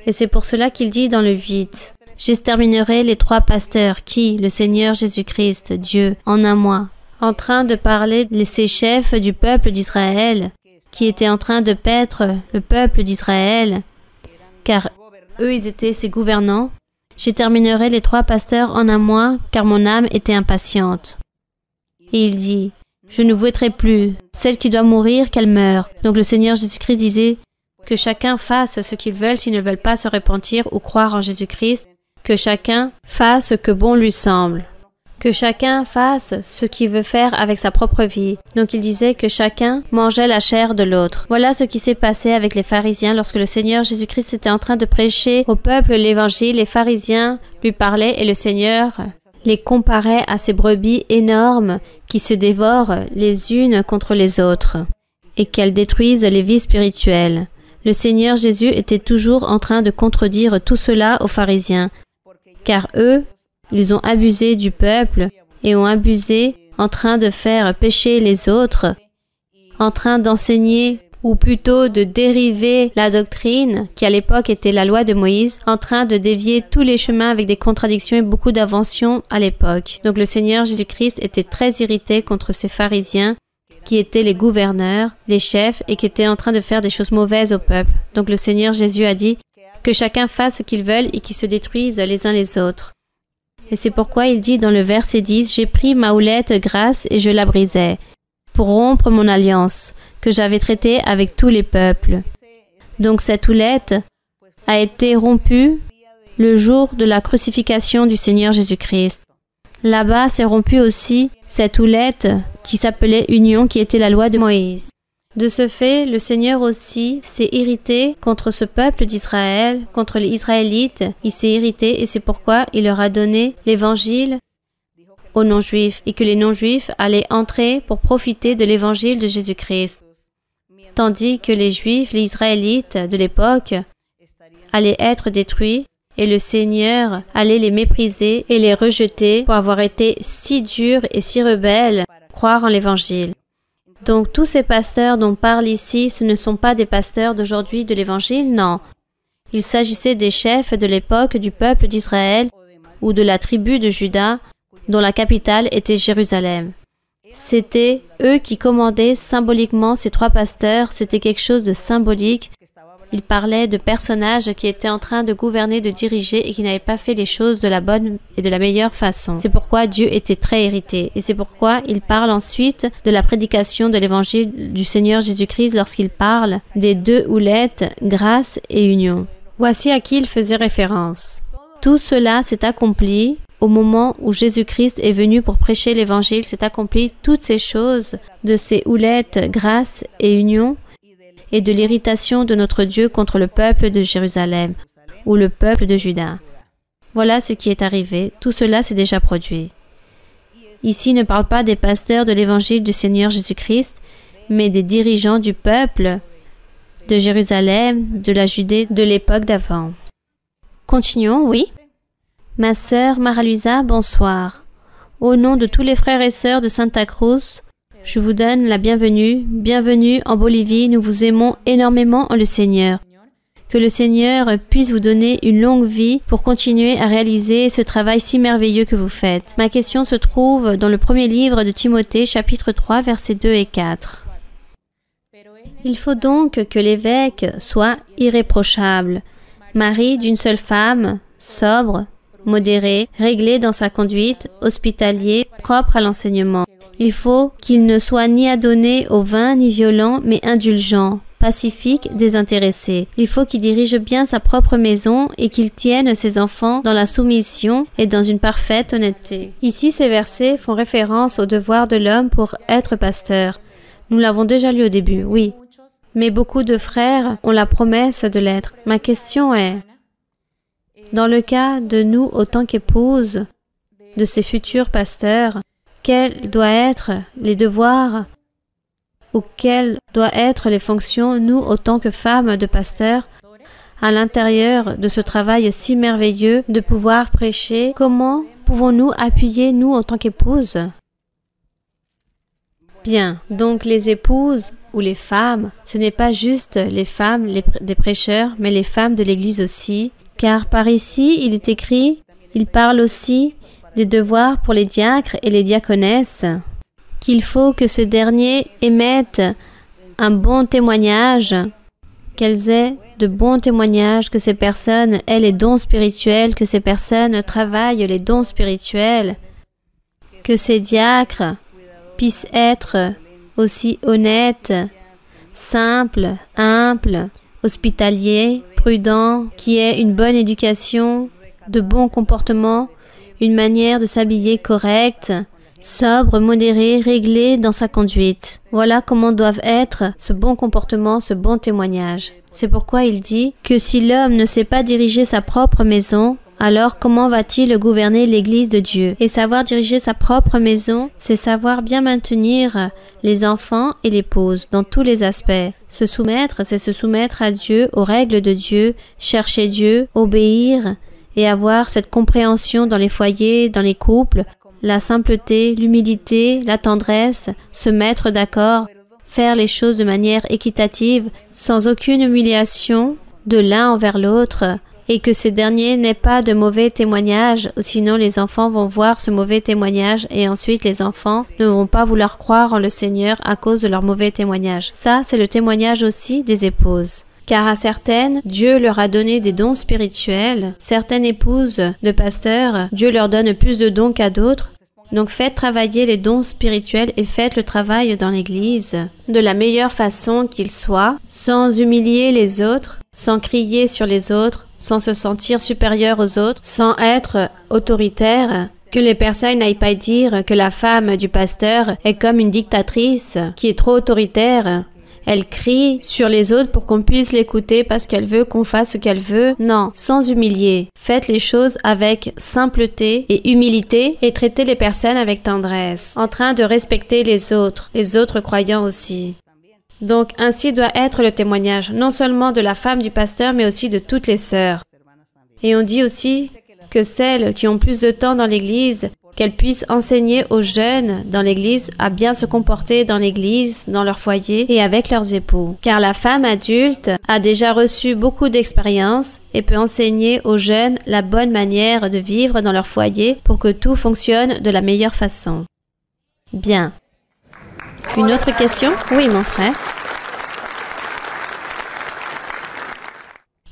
Speaker 1: Et c'est pour cela qu'il dit dans le 8, « J'exterminerai les 3 pasteurs qui, le Seigneur Jésus-Christ, Dieu, en un mois, en train de parler de ces chefs du peuple d'Israël, qui étaient en train de paître le peuple d'Israël, car eux, ils étaient ses gouvernants. J'exterminerai les 3 pasteurs en un mois, car mon âme était impatiente. » Et il dit, « Je ne vouerai plus. Celle qui doit mourir, qu'elle meure. » Donc le Seigneur Jésus-Christ disait que chacun fasse ce qu'ils veulent s'ils ne veulent pas se repentir ou croire en Jésus-Christ, que chacun fasse ce que bon lui semble. Que chacun fasse ce qu'il veut faire avec sa propre vie. Donc il disait que chacun mangeait la chair de l'autre. Voilà ce qui s'est passé avec les pharisiens lorsque le Seigneur Jésus-Christ était en train de prêcher au peuple l'Évangile. Les pharisiens lui parlaient et le Seigneur les comparait à ces brebis énormes qui se dévorent les unes contre les autres et qu'elles détruisent les vies spirituelles. Le Seigneur Jésus était toujours en train de contredire tout cela aux pharisiens, car eux, ils ont abusé du peuple et ont abusé en train de faire pécher les autres, en train d'enseigner ou plutôt de dériver la doctrine qui à l'époque était la loi de Moïse, en train de dévier tous les chemins avec des contradictions et beaucoup d'inventions à l'époque. Donc le Seigneur Jésus-Christ était très irrité contre ces pharisiens qui étaient les gouverneurs, les chefs et qui étaient en train de faire des choses mauvaises au peuple. Donc le Seigneur Jésus a dit que chacun fasse ce qu'il veut et qu'ils se détruisent les uns les autres. Et c'est pourquoi il dit dans le verset 10, « J'ai pris ma houlette grasse et je la brisai, pour rompre mon alliance, que j'avais traitée avec tous les peuples. » Donc cette houlette a été rompue le jour de la crucifixion du Seigneur Jésus-Christ. Là-bas s'est rompue aussi cette houlette qui s'appelait union, qui était la loi de Moïse. De ce fait, le Seigneur aussi s'est irrité contre ce peuple d'Israël, contre les Israélites. Il s'est irrité et c'est pourquoi il leur a donné l'évangile aux non-juifs et que les non-juifs allaient entrer pour profiter de l'évangile de Jésus-Christ. Tandis que les juifs, les Israélites de l'époque, allaient être détruits et le Seigneur allait les mépriser et les rejeter pour avoir été si durs et si rebelles, croire en l'évangile. Donc tous ces pasteurs dont parle ici, ce ne sont pas des pasteurs d'aujourd'hui de l'Évangile, non. Il s'agissait des chefs de l'époque du peuple d'Israël ou de la tribu de Juda, dont la capitale était Jérusalem. C'était eux qui commandaient symboliquement ces 3 pasteurs, c'était quelque chose de symbolique. Il parlait de personnages qui étaient en train de gouverner, de diriger et qui n'avaient pas fait les choses de la bonne et de la meilleure façon. C'est pourquoi Dieu était très irrité. Et c'est pourquoi il parle ensuite de la prédication de l'évangile du Seigneur Jésus-Christ lorsqu'il parle des 2 houlettes, grâce et union. Voici à qui il faisait référence. Tout cela s'est accompli au moment où Jésus-Christ est venu pour prêcher l'évangile. S'est accompli toutes ces choses de ces houlettes, grâce et union, et de l'irritation de notre Dieu contre le peuple de Jérusalem ou le peuple de Juda. Voilà ce qui est arrivé. Tout cela s'est déjà produit. Ici ne parle pas des pasteurs de l'évangile du Seigneur Jésus-Christ, mais des dirigeants du peuple de Jérusalem, de la Judée de l'époque d'avant. Continuons, oui. Ma sœur Mara-Luisa, bonsoir. Au nom de tous les frères et sœurs de Santa Cruz, je vous donne la bienvenue. Bienvenue en Bolivie, nous vous aimons énormément en le Seigneur. Que le Seigneur puisse vous donner une longue vie pour continuer à réaliser ce travail si merveilleux que vous faites. Ma question se trouve dans le premier livre de Timothée, chapitre 3, versets 2 et 4. Il faut donc que l'évêque soit irréprochable, mari d'une seule femme, sobre, modéré, réglé dans sa conduite, hospitalier, propre à l'enseignement. Il faut qu'il ne soit ni adonné au vin ni violent, mais indulgent, pacifique, désintéressé. Il faut qu'il dirige bien sa propre maison et qu'il tienne ses enfants dans la soumission et dans une parfaite honnêteté. Ici, ces versets font référence au devoir de l'homme pour être pasteur. Nous l'avons déjà lu au début, oui. Mais beaucoup de frères ont la promesse de l'être. Ma question est, dans le cas de nous autant qu'épouses, de ces futurs pasteurs, quels doivent être les devoirs ou quelles doivent être les fonctions, nous autant que femmes de pasteurs, à l'intérieur de ce travail si merveilleux de pouvoir prêcher? Comment pouvons-nous appuyer, nous, en tant qu'épouses? Bien, donc les épouses ou les femmes, ce n'est pas juste les femmes des prêcheurs, mais les femmes de l'Église aussi, car par ici, il est écrit, il parle aussi des devoirs pour les diacres et les diaconesses, qu'il faut que ces derniers émettent un bon témoignage, qu'elles aient de bons témoignages, que ces personnes aient les dons spirituels, que ces personnes travaillent les dons spirituels, que ces diacres puissent être aussi honnêtes, simples, humbles, hospitaliers, prudents, qui aient une bonne éducation, de bons comportements, une manière de s'habiller correcte, sobre, modéré, réglé dans sa conduite. Voilà comment doivent être ce bon comportement, ce bon témoignage. C'est pourquoi il dit que si l'homme ne sait pas diriger sa propre maison, alors comment va-t-il gouverner l'Église de Dieu? Et savoir diriger sa propre maison, c'est savoir bien maintenir les enfants et l'épouse dans tous les aspects. Se soumettre, c'est se soumettre à Dieu, aux règles de Dieu, chercher Dieu, obéir et avoir cette compréhension dans les foyers, dans les couples, la simpleté, l'humilité, la tendresse, se mettre d'accord, faire les choses de manière équitative, sans aucune humiliation de l'un envers l'autre, et que ces derniers n'aient pas de mauvais témoignages, sinon les enfants vont voir ce mauvais témoignage et ensuite les enfants ne vont pas vouloir croire en le Seigneur à cause de leur mauvais témoignage. Ça, c'est le témoignage aussi des épouses. Car à certaines, Dieu leur a donné des dons spirituels. Certaines épouses de pasteurs, Dieu leur donne plus de dons qu'à d'autres. Donc faites travailler les dons spirituels et faites le travail dans l'Église de la meilleure façon qu'il soit, sans humilier les autres, sans crier sur les autres, sans se sentir supérieur aux autres, sans être autoritaire, que les personnes n'aillent pas dire que la femme du pasteur est comme une dictatrice qui est trop autoritaire. Elle crie sur les autres pour qu'on puisse l'écouter parce qu'elle veut qu'on fasse ce qu'elle veut. Non, sans humilier. Faites les choses avec simpleté et humilité et traitez les personnes avec tendresse, en train de respecter les autres croyants aussi. Donc, ainsi doit être le témoignage, non seulement de la femme du pasteur, mais aussi de toutes les sœurs. Et on dit aussi que celles qui ont plus de temps dans l'Église, qu'elles puissent enseigner aux jeunes dans l'Église à bien se comporter dans l'Église, dans leur foyer et avec leurs époux. Car la femme adulte a déjà reçu beaucoup d'expérience et peut enseigner aux jeunes la bonne manière de vivre dans leur foyer pour que tout fonctionne de la meilleure façon. Bien. Une autre question? Oui, mon frère.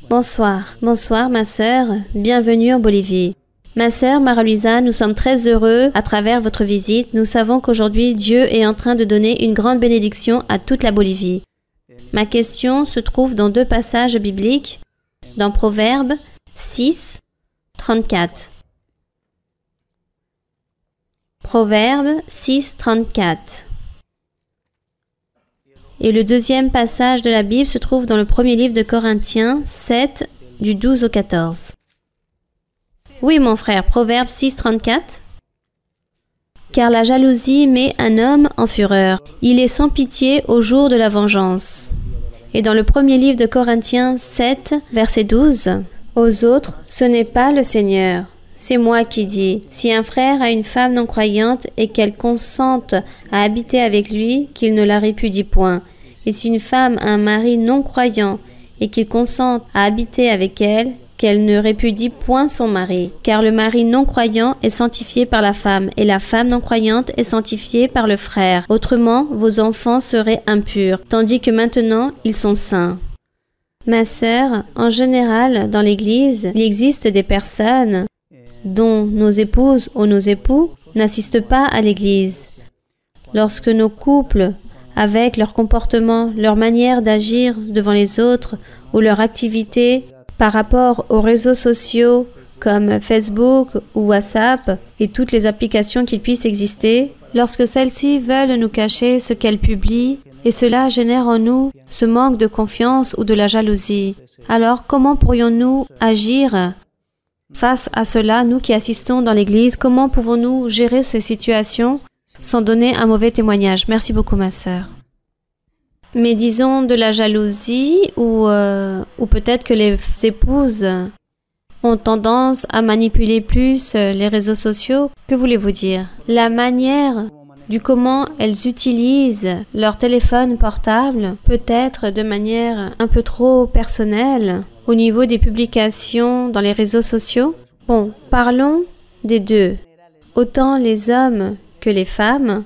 Speaker 1: Bonsoir. Bonsoir, ma sœur. Bienvenue en Bolivie. Ma sœur Mara-Luisa, nous sommes très heureux à travers votre visite. Nous savons qu'aujourd'hui, Dieu est en train de donner une grande bénédiction à toute la Bolivie. Ma question se trouve dans 2 passages bibliques, dans Proverbes 6, 34. Proverbes 6, 34. Et le 2e passage de la Bible se trouve dans le 1er livre de Corinthiens 7, du 12 au 14. Oui, mon frère, Proverbe 6, 34. Car la jalousie met un homme en fureur. Il est sans pitié au jour de la vengeance. Et dans le 1er livre de Corinthiens 7, verset 12. Aux autres, ce n'est pas le Seigneur. C'est moi qui dis, si un frère a une femme non croyante et qu'elle consente à habiter avec lui, qu'il ne la répudie point. Et si une femme a un mari non croyant et qu'il consente à habiter avec elle, qu'elle ne répudie point son mari. Car le mari non croyant est sanctifié par la femme, et la femme non croyante est sanctifiée par le frère. Autrement, vos enfants seraient impurs, tandis que maintenant, ils sont saints. Ma sœur, en général, dans l'Église, il existe des personnes dont nos épouses ou nos époux n'assistent pas à l'Église. Lorsque nos couples, avec leur comportement, leur manière d'agir devant les autres ou leur activité par rapport aux réseaux sociaux comme Facebook ou WhatsApp et toutes les applications qui puissent exister, lorsque celles-ci veulent nous cacher ce qu'elles publient et cela génère en nous ce manque de confiance ou de la jalousie, alors comment pourrions-nous agir face à cela, nous qui assistons dans l'Église? Comment pouvons-nous gérer ces situations sans donner un mauvais témoignage? Merci beaucoup, ma sœur. Mais disons de la jalousie ou peut-être que les épouses ont tendance à manipuler plus les réseaux sociaux. Que voulez-vous dire? La manière du comment elles utilisent leur téléphone portable peut être de manière un peu trop personnelle au niveau des publications dans les réseaux sociaux. Bon, parlons des deux, autant les hommes que les femmes.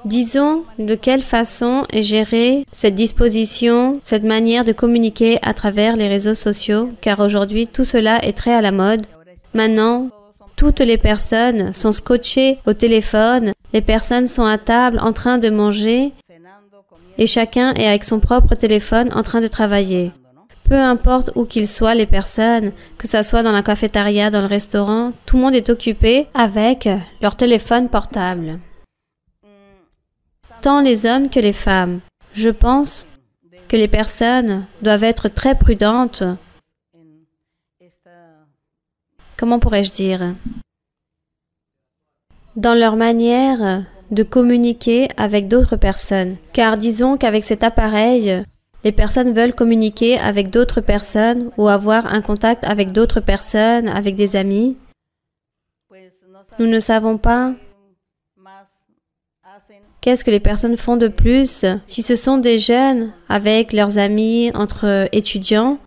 Speaker 1: Disons de quelle façon est gérée cette disposition, cette manière de communiquer à travers les réseaux sociaux, car aujourd'hui tout cela est très à la mode. Maintenant, toutes les personnes sont scotchées au téléphone, les personnes sont à table en train de manger et chacun est avec son propre téléphone en train de travailler. Peu importe où qu'ils soient les personnes, que ce soit dans la cafétéria, dans le restaurant, tout le monde est occupé avec leur téléphone portable. Tant les hommes que les femmes. Je pense que les personnes doivent être très prudentes. Comment pourrais-je dire? Dans leur manière de communiquer avec d'autres personnes. Car disons qu'avec cet appareil, les personnes veulent communiquer avec d'autres personnes ou avoir un contact avec d'autres personnes, avec des amis. Nous ne savons pas qu'est-ce que les personnes font de plus. Si ce sont des jeunes avec leurs amis entre étudiants,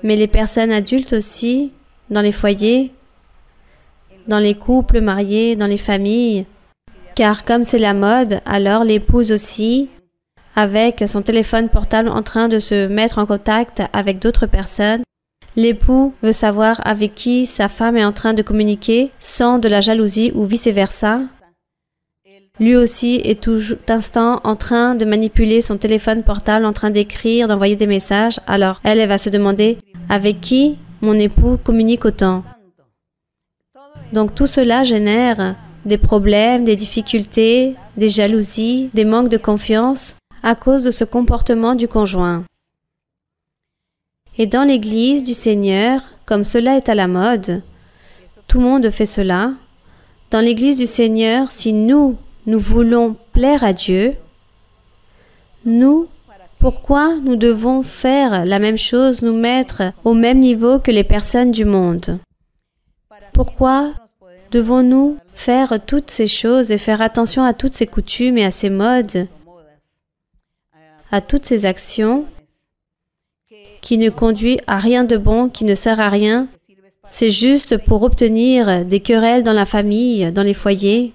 Speaker 1: mais les personnes adultes aussi, dans les foyers, dans les couples mariés, dans les familles. Car comme c'est la mode, alors l'épouse aussi, avec son téléphone portable en train de se mettre en contact avec d'autres personnes. L'époux veut savoir avec qui sa femme est en train de communiquer sans de la jalousie ou vice-versa. Lui aussi est tout instant en train de manipuler son téléphone portable, en train d'écrire, d'envoyer des messages. Alors, elle va se demander avec qui mon époux communique autant. Donc, tout cela génère des problèmes, des difficultés, des jalousies, des manques de confiance à cause de ce comportement du conjoint. Et dans l'Église du Seigneur, comme cela est à la mode, tout le monde fait cela. Dans l'Église du Seigneur, si nous voulons plaire à Dieu, pourquoi nous devons faire la même chose, nous mettre au même niveau que les personnes du monde? Pourquoi devons-nous faire toutes ces choses et faire attention à toutes ces coutumes et à ces modes, à toutes ces actions qui ne conduisent à rien de bon, qui ne sert à rien? C'est juste pour obtenir des querelles dans la famille, dans les foyers,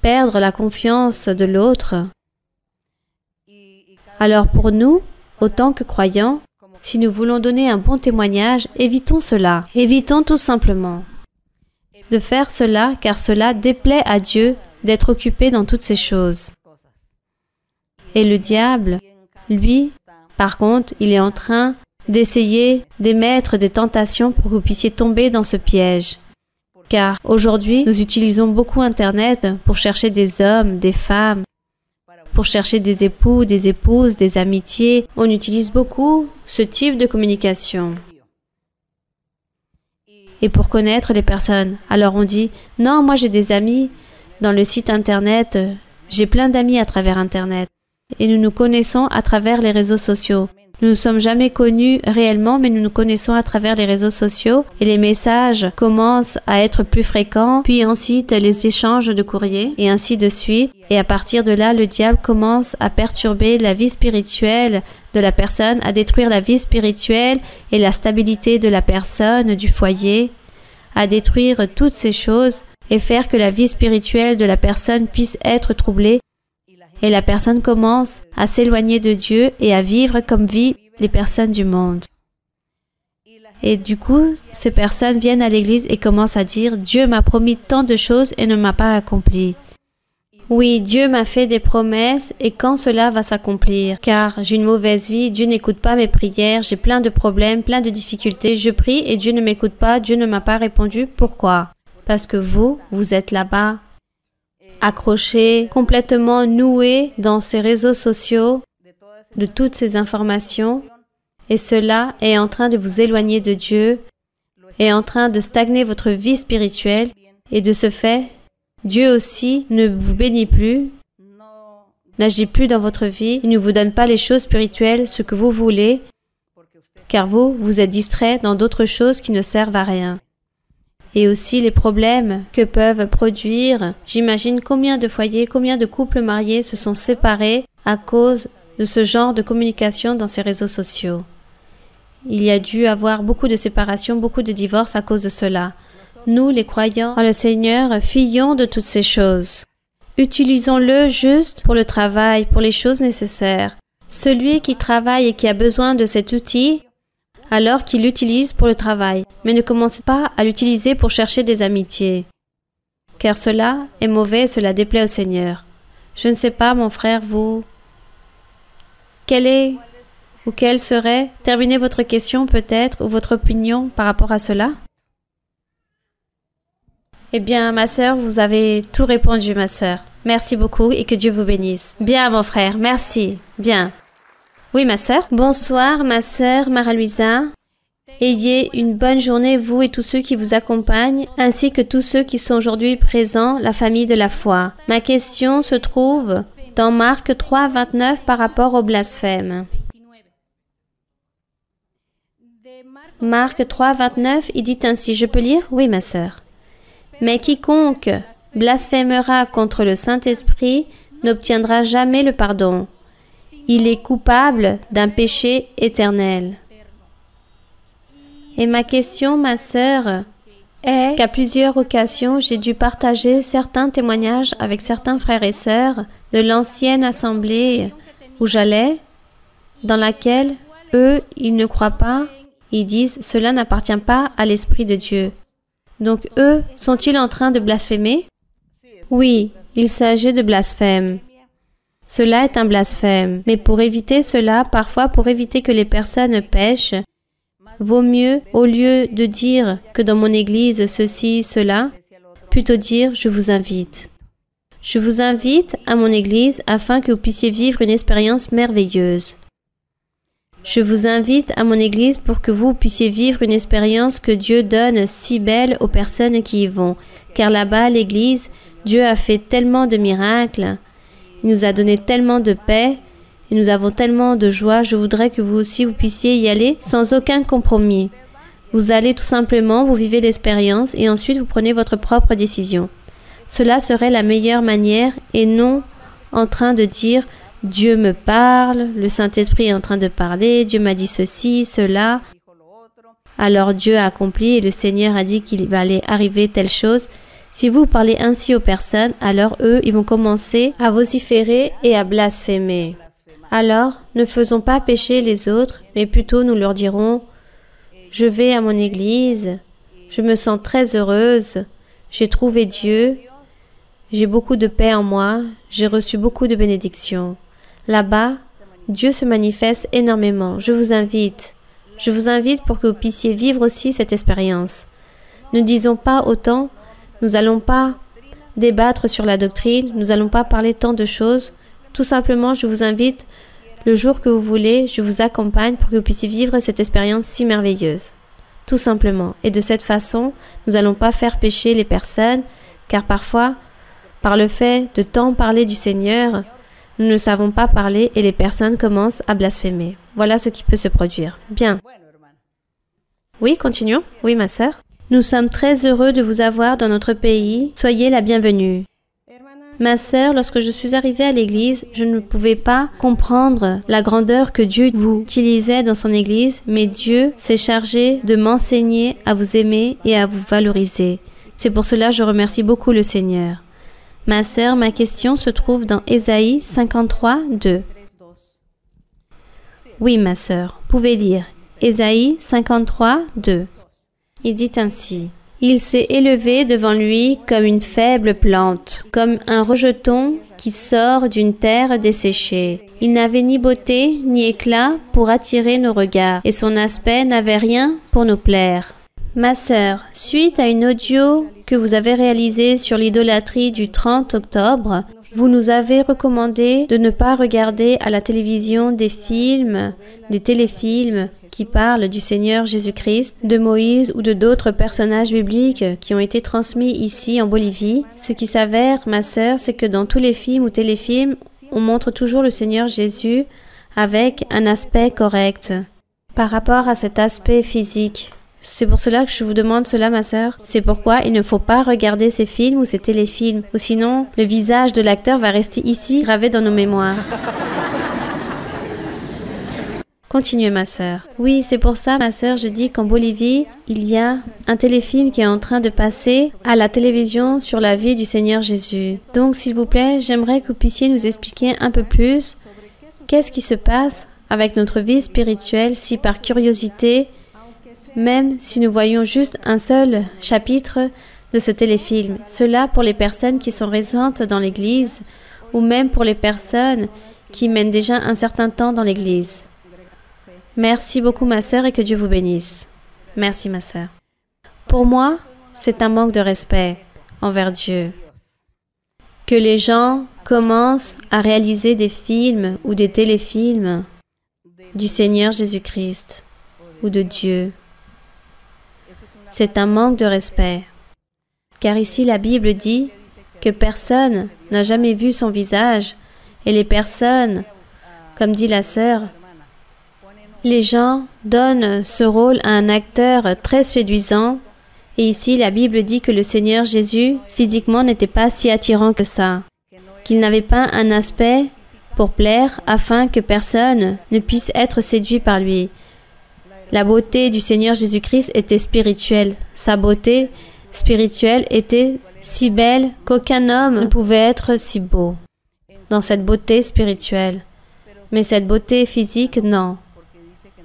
Speaker 1: perdre la confiance de l'autre. Alors pour nous, autant que croyants, si nous voulons donner un bon témoignage, évitons cela. Évitons tout simplement de faire cela, car cela déplaît à Dieu d'être occupé dans toutes ces choses. Et le diable, lui, par contre, il est en train d'essayer d'émettre des tentations pour que vous puissiez tomber dans ce piège. Car aujourd'hui, nous utilisons beaucoup Internet pour chercher des hommes, des femmes, pour chercher des époux, des épouses, des amitiés. On utilise beaucoup ce type de communication. Et pour connaître les personnes. Alors on dit, non, moi j'ai des amis dans le site Internet, j'ai plein d'amis à travers Internet. Et nous nous connaissons à travers les réseaux sociaux. Nous ne sommes jamais connus réellement, mais nous nous connaissons à travers les réseaux sociaux et les messages commencent à être plus fréquents, puis ensuite les échanges de courriers et ainsi de suite. Et à partir de là, le diable commence à perturber la vie spirituelle de la personne, à détruire la vie spirituelle et la stabilité de la personne, du foyer, à détruire toutes ces choses et faire que la vie spirituelle de la personne puisse être troublée. Et la personne commence à s'éloigner de Dieu et à vivre comme vivent les personnes du monde. Et du coup, ces personnes viennent à l'église et commencent à dire « Dieu m'a promis tant de choses et ne m'a pas accompli. » Oui, Dieu m'a fait des promesses et quand cela va s'accomplir? Car j'ai une mauvaise vie, Dieu n'écoute pas mes prières, j'ai plein de problèmes, plein de difficultés. Je prie et Dieu ne m'écoute pas, Dieu ne m'a pas répondu. Pourquoi? Parce que vous êtes là-bas, accrochés, complètement noués dans ces réseaux sociaux, de toutes ces informations. Et cela est en train de vous éloigner de Dieu, est en train de stagner votre vie spirituelle et de ce fait, Dieu aussi ne vous bénit plus, n'agit plus dans votre vie, il ne vous donne pas les choses spirituelles, ce que vous voulez, car vous êtes distrait dans d'autres choses qui ne servent à rien. Et aussi les problèmes que peuvent produire, j'imagine combien de foyers, combien de couples mariés se sont séparés à cause de ce genre de communication dans ces réseaux sociaux. Il y a dû avoir beaucoup de séparations, beaucoup de divorces à cause de cela. Nous, les croyants en le Seigneur, fuyons de toutes ces choses. Utilisons-le juste pour le travail, pour les choses nécessaires. Celui qui travaille et qui a besoin de cet outil, alors qu'il l'utilise pour le travail, mais ne commencez pas à l'utiliser pour chercher des amitiés. Car cela est mauvais et cela déplaît au Seigneur. Je ne sais pas, mon frère, vous... Quelle serait, terminez votre question peut-être, ou votre opinion par rapport à cela? Eh bien, ma sœur, vous avez tout répondu, ma sœur. Merci beaucoup et que Dieu vous bénisse. Bien, mon frère, merci. Bien. Oui, ma sœur. Bonsoir, ma sœur Mara-Luisa. Ayez une bonne journée, vous et tous ceux qui vous accompagnent, ainsi que tous ceux qui sont aujourd'hui présents, la famille de la foi. Ma question se trouve dans Marc 3, 29 par rapport au blasphème. Marc 3, 29, il dit ainsi, je peux lire? Oui, ma sœur. Mais quiconque blasphémera contre le Saint-Esprit n'obtiendra jamais le pardon. Il est coupable d'un péché éternel. Et ma question, ma sœur, est qu'à plusieurs occasions, j'ai dû partager certains témoignages avec certains frères et sœurs de l'ancienne assemblée où j'allais, dans laquelle eux, ils ne croient pas, ils disent « cela n'appartient pas à l'Esprit de Dieu ». Donc eux, sont-ils en train de blasphémer? Oui, il s'agit de blasphème. Cela est un blasphème. Mais pour éviter cela, parfois pour éviter que les personnes pêchent, vaut mieux, au lieu de dire que dans mon église ceci, cela, plutôt dire je vous invite. Je vous invite à mon église afin que vous puissiez vivre une expérience merveilleuse. Je vous invite à mon église pour que vous puissiez vivre une expérience que Dieu donne si belle aux personnes qui y vont. Car là-bas, l'église, Dieu a fait tellement de miracles, il nous a donné tellement de paix, et nous avons tellement de joie. Je voudrais que vous aussi, vous puissiez y aller sans aucun compromis. Vous allez tout simplement, vous vivez l'expérience et ensuite vous prenez votre propre décision. Cela serait la meilleure manière et non en train de dire « Dieu me parle, le Saint-Esprit est en train de parler, Dieu m'a dit ceci, cela. Alors Dieu a accompli et le Seigneur a dit qu'il va aller arriver telle chose. » Si vous parlez ainsi aux personnes, alors eux, ils vont commencer à vociférer et à blasphémer. Alors, ne faisons pas pécher les autres, mais plutôt nous leur dirons « Je vais à mon église, je me sens très heureuse, j'ai trouvé Dieu, j'ai beaucoup de paix en moi, j'ai reçu beaucoup de bénédictions. Là-bas, Dieu se manifeste énormément. Je vous invite pour que vous puissiez vivre aussi cette expérience. Ne disons pas autant, nous n'allons pas débattre sur la doctrine, nous n'allons pas parler tant de choses. Tout simplement, je vous invite, le jour que vous voulez, je vous accompagne pour que vous puissiez vivre cette expérience si merveilleuse. Tout simplement. Et de cette façon, nous n'allons pas faire pécher les personnes, car parfois, par le fait de tant parler du Seigneur, nous ne savons pas parler et les personnes commencent à blasphémer. Voilà ce qui peut se produire. Bien. Oui, continuons. Oui, ma sœur. Nous sommes très heureux de vous avoir dans notre pays. Soyez la bienvenue. Ma sœur, lorsque je suis arrivée à l'église, je ne pouvais pas comprendre la grandeur que Dieu vous utilisait dans son église, mais Dieu s'est chargé de m'enseigner à vous aimer et à vous valoriser. C'est pour cela que je remercie beaucoup le Seigneur. Ma sœur, ma question se trouve dans Ésaïe 53, 2. Oui, ma sœur, vous pouvez lire. Ésaïe 53, 2. Il dit ainsi: Il s'est élevé devant lui comme une faible plante, comme un rejeton qui sort d'une terre desséchée. Il n'avait ni beauté ni éclat pour attirer nos regards, et son aspect n'avait rien pour nous plaire. Ma sœur, suite à une audio que vous avez réalisée sur l'idolâtrie du 30 octobre, vous nous avez recommandé de ne pas regarder à la télévision des films, des téléfilms qui parlent du Seigneur Jésus-Christ, de Moïse ou de d'autres personnages bibliques qui ont été transmis ici en Bolivie. Ce qui s'avère, ma sœur, c'est que dans tous les films ou téléfilms, on montre toujours le Seigneur Jésus avec un aspect correct par rapport à cet aspect physique. C'est pour cela que je vous demande cela, ma sœur. C'est pourquoi il ne faut pas regarder ces films ou ces téléfilms, ou sinon le visage de l'acteur va rester ici, gravé dans nos mémoires. Continuez, ma sœur. Oui, c'est pour ça, ma sœur, je dis qu'en Bolivie, il y a un téléfilm qui est en train de passer à la télévision sur la vie du Seigneur Jésus. Donc, s'il vous plaît, j'aimerais que vous puissiez nous expliquer un peu plus qu'est-ce qui se passe avec notre vie spirituelle si par curiosité, même si nous voyons juste un seul chapitre de ce téléfilm. Cela pour les personnes qui sont récentes dans l'Église ou même pour les personnes qui mènent déjà un certain temps dans l'Église. Merci beaucoup, ma sœur, et que Dieu vous bénisse. Merci, ma sœur. Pour moi, c'est un manque de respect envers Dieu. Que les gens commencent à réaliser des films ou des téléfilms du Seigneur Jésus-Christ ou de Dieu. C'est un manque de respect, car ici la Bible dit que personne n'a jamais vu son visage, et les personnes, comme dit la sœur, les gens donnent ce rôle à un acteur très séduisant, et ici la Bible dit que le Seigneur Jésus, physiquement, n'était pas si attirant que ça, qu'il n'avait pas un aspect pour plaire afin que personne ne puisse être séduit par lui. La beauté du Seigneur Jésus-Christ était spirituelle. Sa beauté spirituelle était si belle qu'aucun homme ne pouvait être si beau dans cette beauté spirituelle. Mais cette beauté physique, non.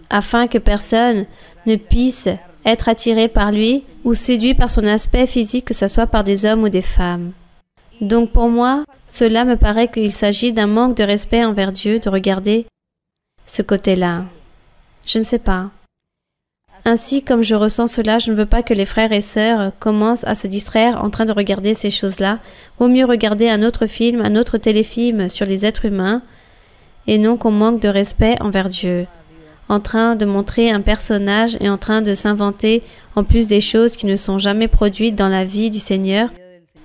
Speaker 1: Afin que personne ne puisse être attiré par lui ou séduit par son aspect physique, que ce soit par des hommes ou des femmes. Donc pour moi, cela me paraît qu'il s'agit d'un manque de respect envers Dieu de regarder ce côté-là. Je ne sais pas. Ainsi, comme je ressens cela, je ne veux pas que les frères et sœurs commencent à se distraire en train de regarder ces choses-là. Vaut mieux regarder un autre film, un autre téléfilm sur les êtres humains, et non qu'on manque de respect envers Dieu, en train de montrer un personnage et en train de s'inventer en plus des choses qui ne sont jamais produites dans la vie du Seigneur.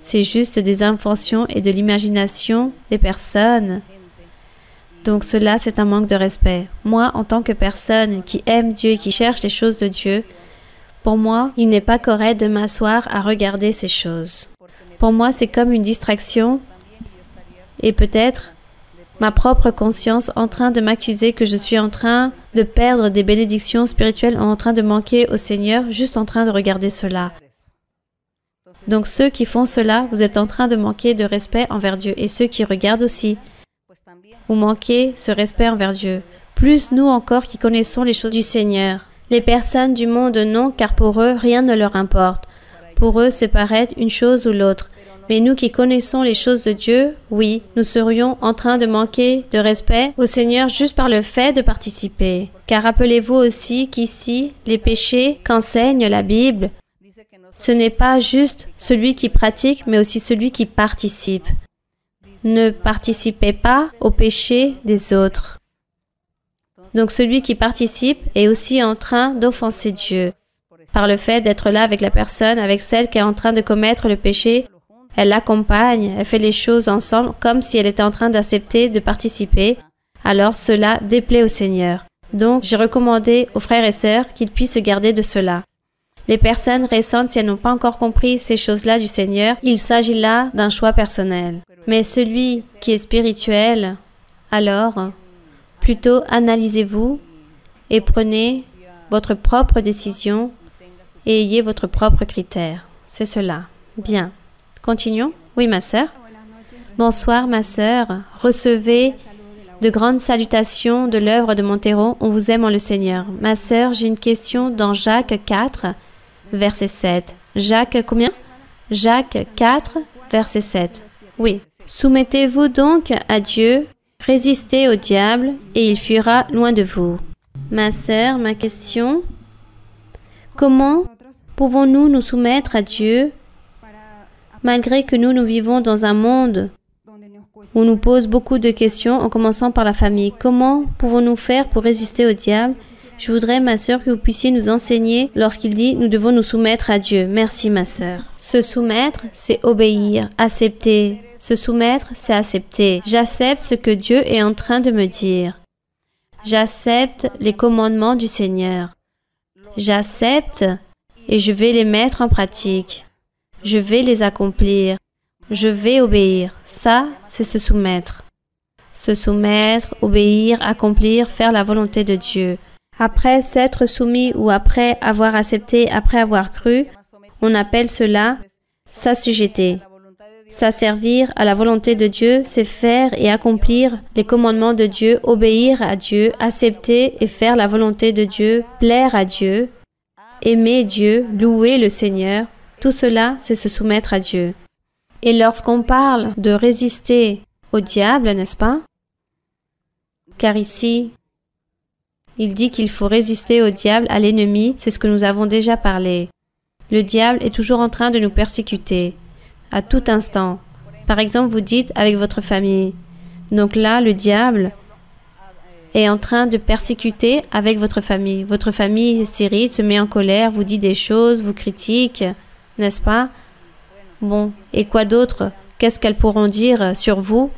Speaker 1: C'est juste des inventions et de l'imagination des personnes. Donc cela, c'est un manque de respect. Moi, en tant que personne qui aime Dieu et qui cherche les choses de Dieu, pour moi, il n'est pas correct de m'asseoir à regarder ces choses. Pour moi, c'est comme une distraction et peut-être ma propre conscience en train de m'accuser que je suis en train de perdre des bénédictions spirituelles, en train de manquer au Seigneur, juste en train de regarder cela. Donc ceux qui font cela, vous êtes en train de manquer de respect envers Dieu. Et ceux qui regardent aussi, vous manquez ce respect envers Dieu. Plus nous encore qui connaissons les choses du Seigneur. Les personnes du monde non, car pour eux, rien ne leur importe. Pour eux, c'est paraître une chose ou l'autre. Mais nous qui connaissons les choses de Dieu, oui, nous serions en train de manquer de respect au Seigneur juste par le fait de participer. Car rappelez-vous aussi qu'ici, les péchés qu'enseigne la Bible, ce n'est pas juste celui qui pratique, mais aussi celui qui participe. Ne participez pas au péché des autres. Donc celui qui participe est aussi en train d'offenser Dieu. Par le fait d'être là avec la personne, avec celle qui est en train de commettre le péché, elle l'accompagne, elle fait les choses ensemble comme si elle était en train d'accepter de participer. Alors cela déplaît au Seigneur. Donc j'ai recommandé aux frères et sœurs qu'ils puissent se garder de cela. Les personnes récentes, si elles n'ont pas encore compris ces choses-là du Seigneur, il s'agit là d'un choix personnel. Mais celui qui est spirituel, alors, plutôt analysez-vous et prenez votre propre décision et ayez votre propre critère. C'est cela. Bien. Continuons. Oui, ma sœur. Bonsoir, ma sœur. Recevez De grandes salutations de l'œuvre de Montero, on vous aime en le Seigneur. Ma sœur, j'ai une question dans Jacques 4, verset 7. Jacques combien? Jacques 4, verset 7. Oui. Soumettez-vous donc à Dieu, résistez au diable, et il fuira loin de vous. Ma sœur, ma question, comment pouvons-nous nous soumettre à Dieu malgré que nous vivons dans un monde où on nous pose beaucoup de questions, en commençant par la famille? Comment pouvons-nous faire pour résister au diable? Je voudrais, ma sœur, que vous puissiez nous enseigner lorsqu'il dit « nous devons nous soumettre à Dieu ». Merci, ma sœur. Se soumettre, c'est obéir, accepter. Se soumettre, c'est accepter. J'accepte ce que Dieu est en train de me dire. J'accepte les commandements du Seigneur. J'accepte et je vais les mettre en pratique. Je vais les accomplir. Je vais obéir. Ça, c'est se soumettre. Se soumettre, obéir, accomplir, faire la volonté de Dieu. Après s'être soumis ou après avoir accepté, après avoir cru, on appelle cela s'assujetter. S'asservir à la volonté de Dieu, c'est faire et accomplir les commandements de Dieu, obéir à Dieu, accepter et faire la volonté de Dieu, plaire à Dieu, aimer Dieu, louer le Seigneur. Tout cela, c'est se soumettre à Dieu. Et lorsqu'on parle de résister au diable, n'est-ce pas? Car ici, il dit qu'il faut résister au diable, à l'ennemi, c'est ce que nous avons déjà parlé. Le diable est toujours en train de nous persécuter, à tout instant. Par exemple, vous dites avec votre famille. Donc là, le diable est en train de persécuter avec votre famille. Votre famille s'irrite, se met en colère, vous dit des choses, vous critique, n'est-ce pas? Bon, et quoi d'autre? Qu'est-ce qu'elles pourront dire sur vous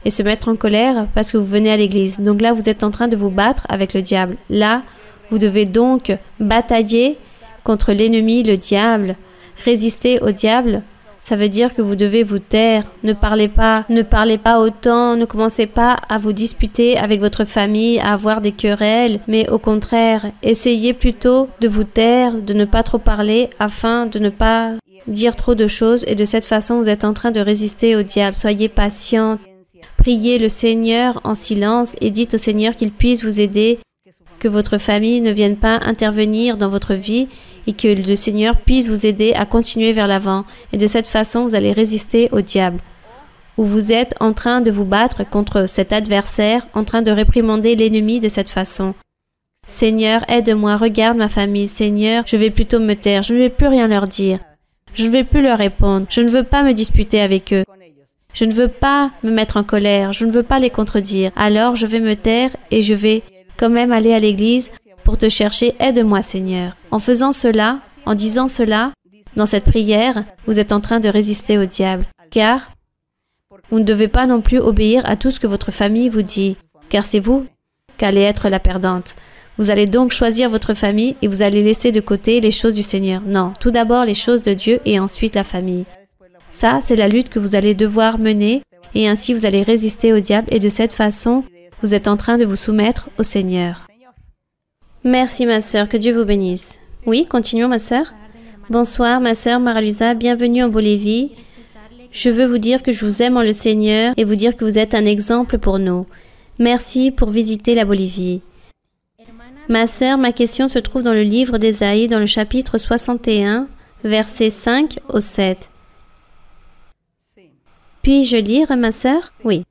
Speaker 1: et se mettre en colère parce que vous venez à l'église? Donc là, vous êtes en train de vous battre avec le diable. Là, vous devez donc batailler contre l'ennemi, le diable. Résister au diable, ça veut dire que vous devez vous taire. Ne parlez pas autant, ne commencez pas à vous disputer avec votre famille, à avoir des querelles, mais au contraire, essayez plutôt de vous taire, de ne pas trop parler afin de ne pas dire trop de choses, et de cette façon, vous êtes en train de résister au diable. Soyez patient. Priez le Seigneur en silence et dites au Seigneur qu'il puisse vous aider, que votre famille ne vienne pas intervenir dans votre vie et que le Seigneur puisse vous aider à continuer vers l'avant. Et de cette façon, vous allez résister au diable. Ou vous êtes en train de vous battre contre cet adversaire, en train de réprimander l'ennemi de cette façon. Seigneur, aide-moi, regarde ma famille. Seigneur, je vais plutôt me taire, je ne vais plus rien leur dire. Je ne vais plus leur répondre. Je ne veux pas me disputer avec eux. Je ne veux pas me mettre en colère. Je ne veux pas les contredire. Alors je vais me taire et je vais quand même aller à l'église pour te chercher. Aide-moi, Seigneur. En faisant cela, en disant cela, dans cette prière, vous êtes en train de résister au diable. Car vous ne devez pas non plus obéir à tout ce que votre famille vous dit. Car c'est vous qui allez être la perdante. Vous allez donc choisir votre famille et vous allez laisser de côté les choses du Seigneur. Non, tout d'abord les choses de Dieu et ensuite la famille. Ça, c'est la lutte que vous allez devoir mener et ainsi vous allez résister au diable et de cette façon, vous êtes en train de vous soumettre au Seigneur. Merci ma sœur, que Dieu vous bénisse. Oui, continuons ma sœur. Bonsoir ma sœur Maralusa, bienvenue en Bolivie. Je veux vous dire que je vous aime en le Seigneur et vous dire que vous êtes un exemple pour nous. Merci pour visiter la Bolivie. Ma sœur, ma question se trouve dans le livre d'Ésaïe, dans le chapitre 61, versets 5 au 7. Puis-je lire, ma sœur? Oui.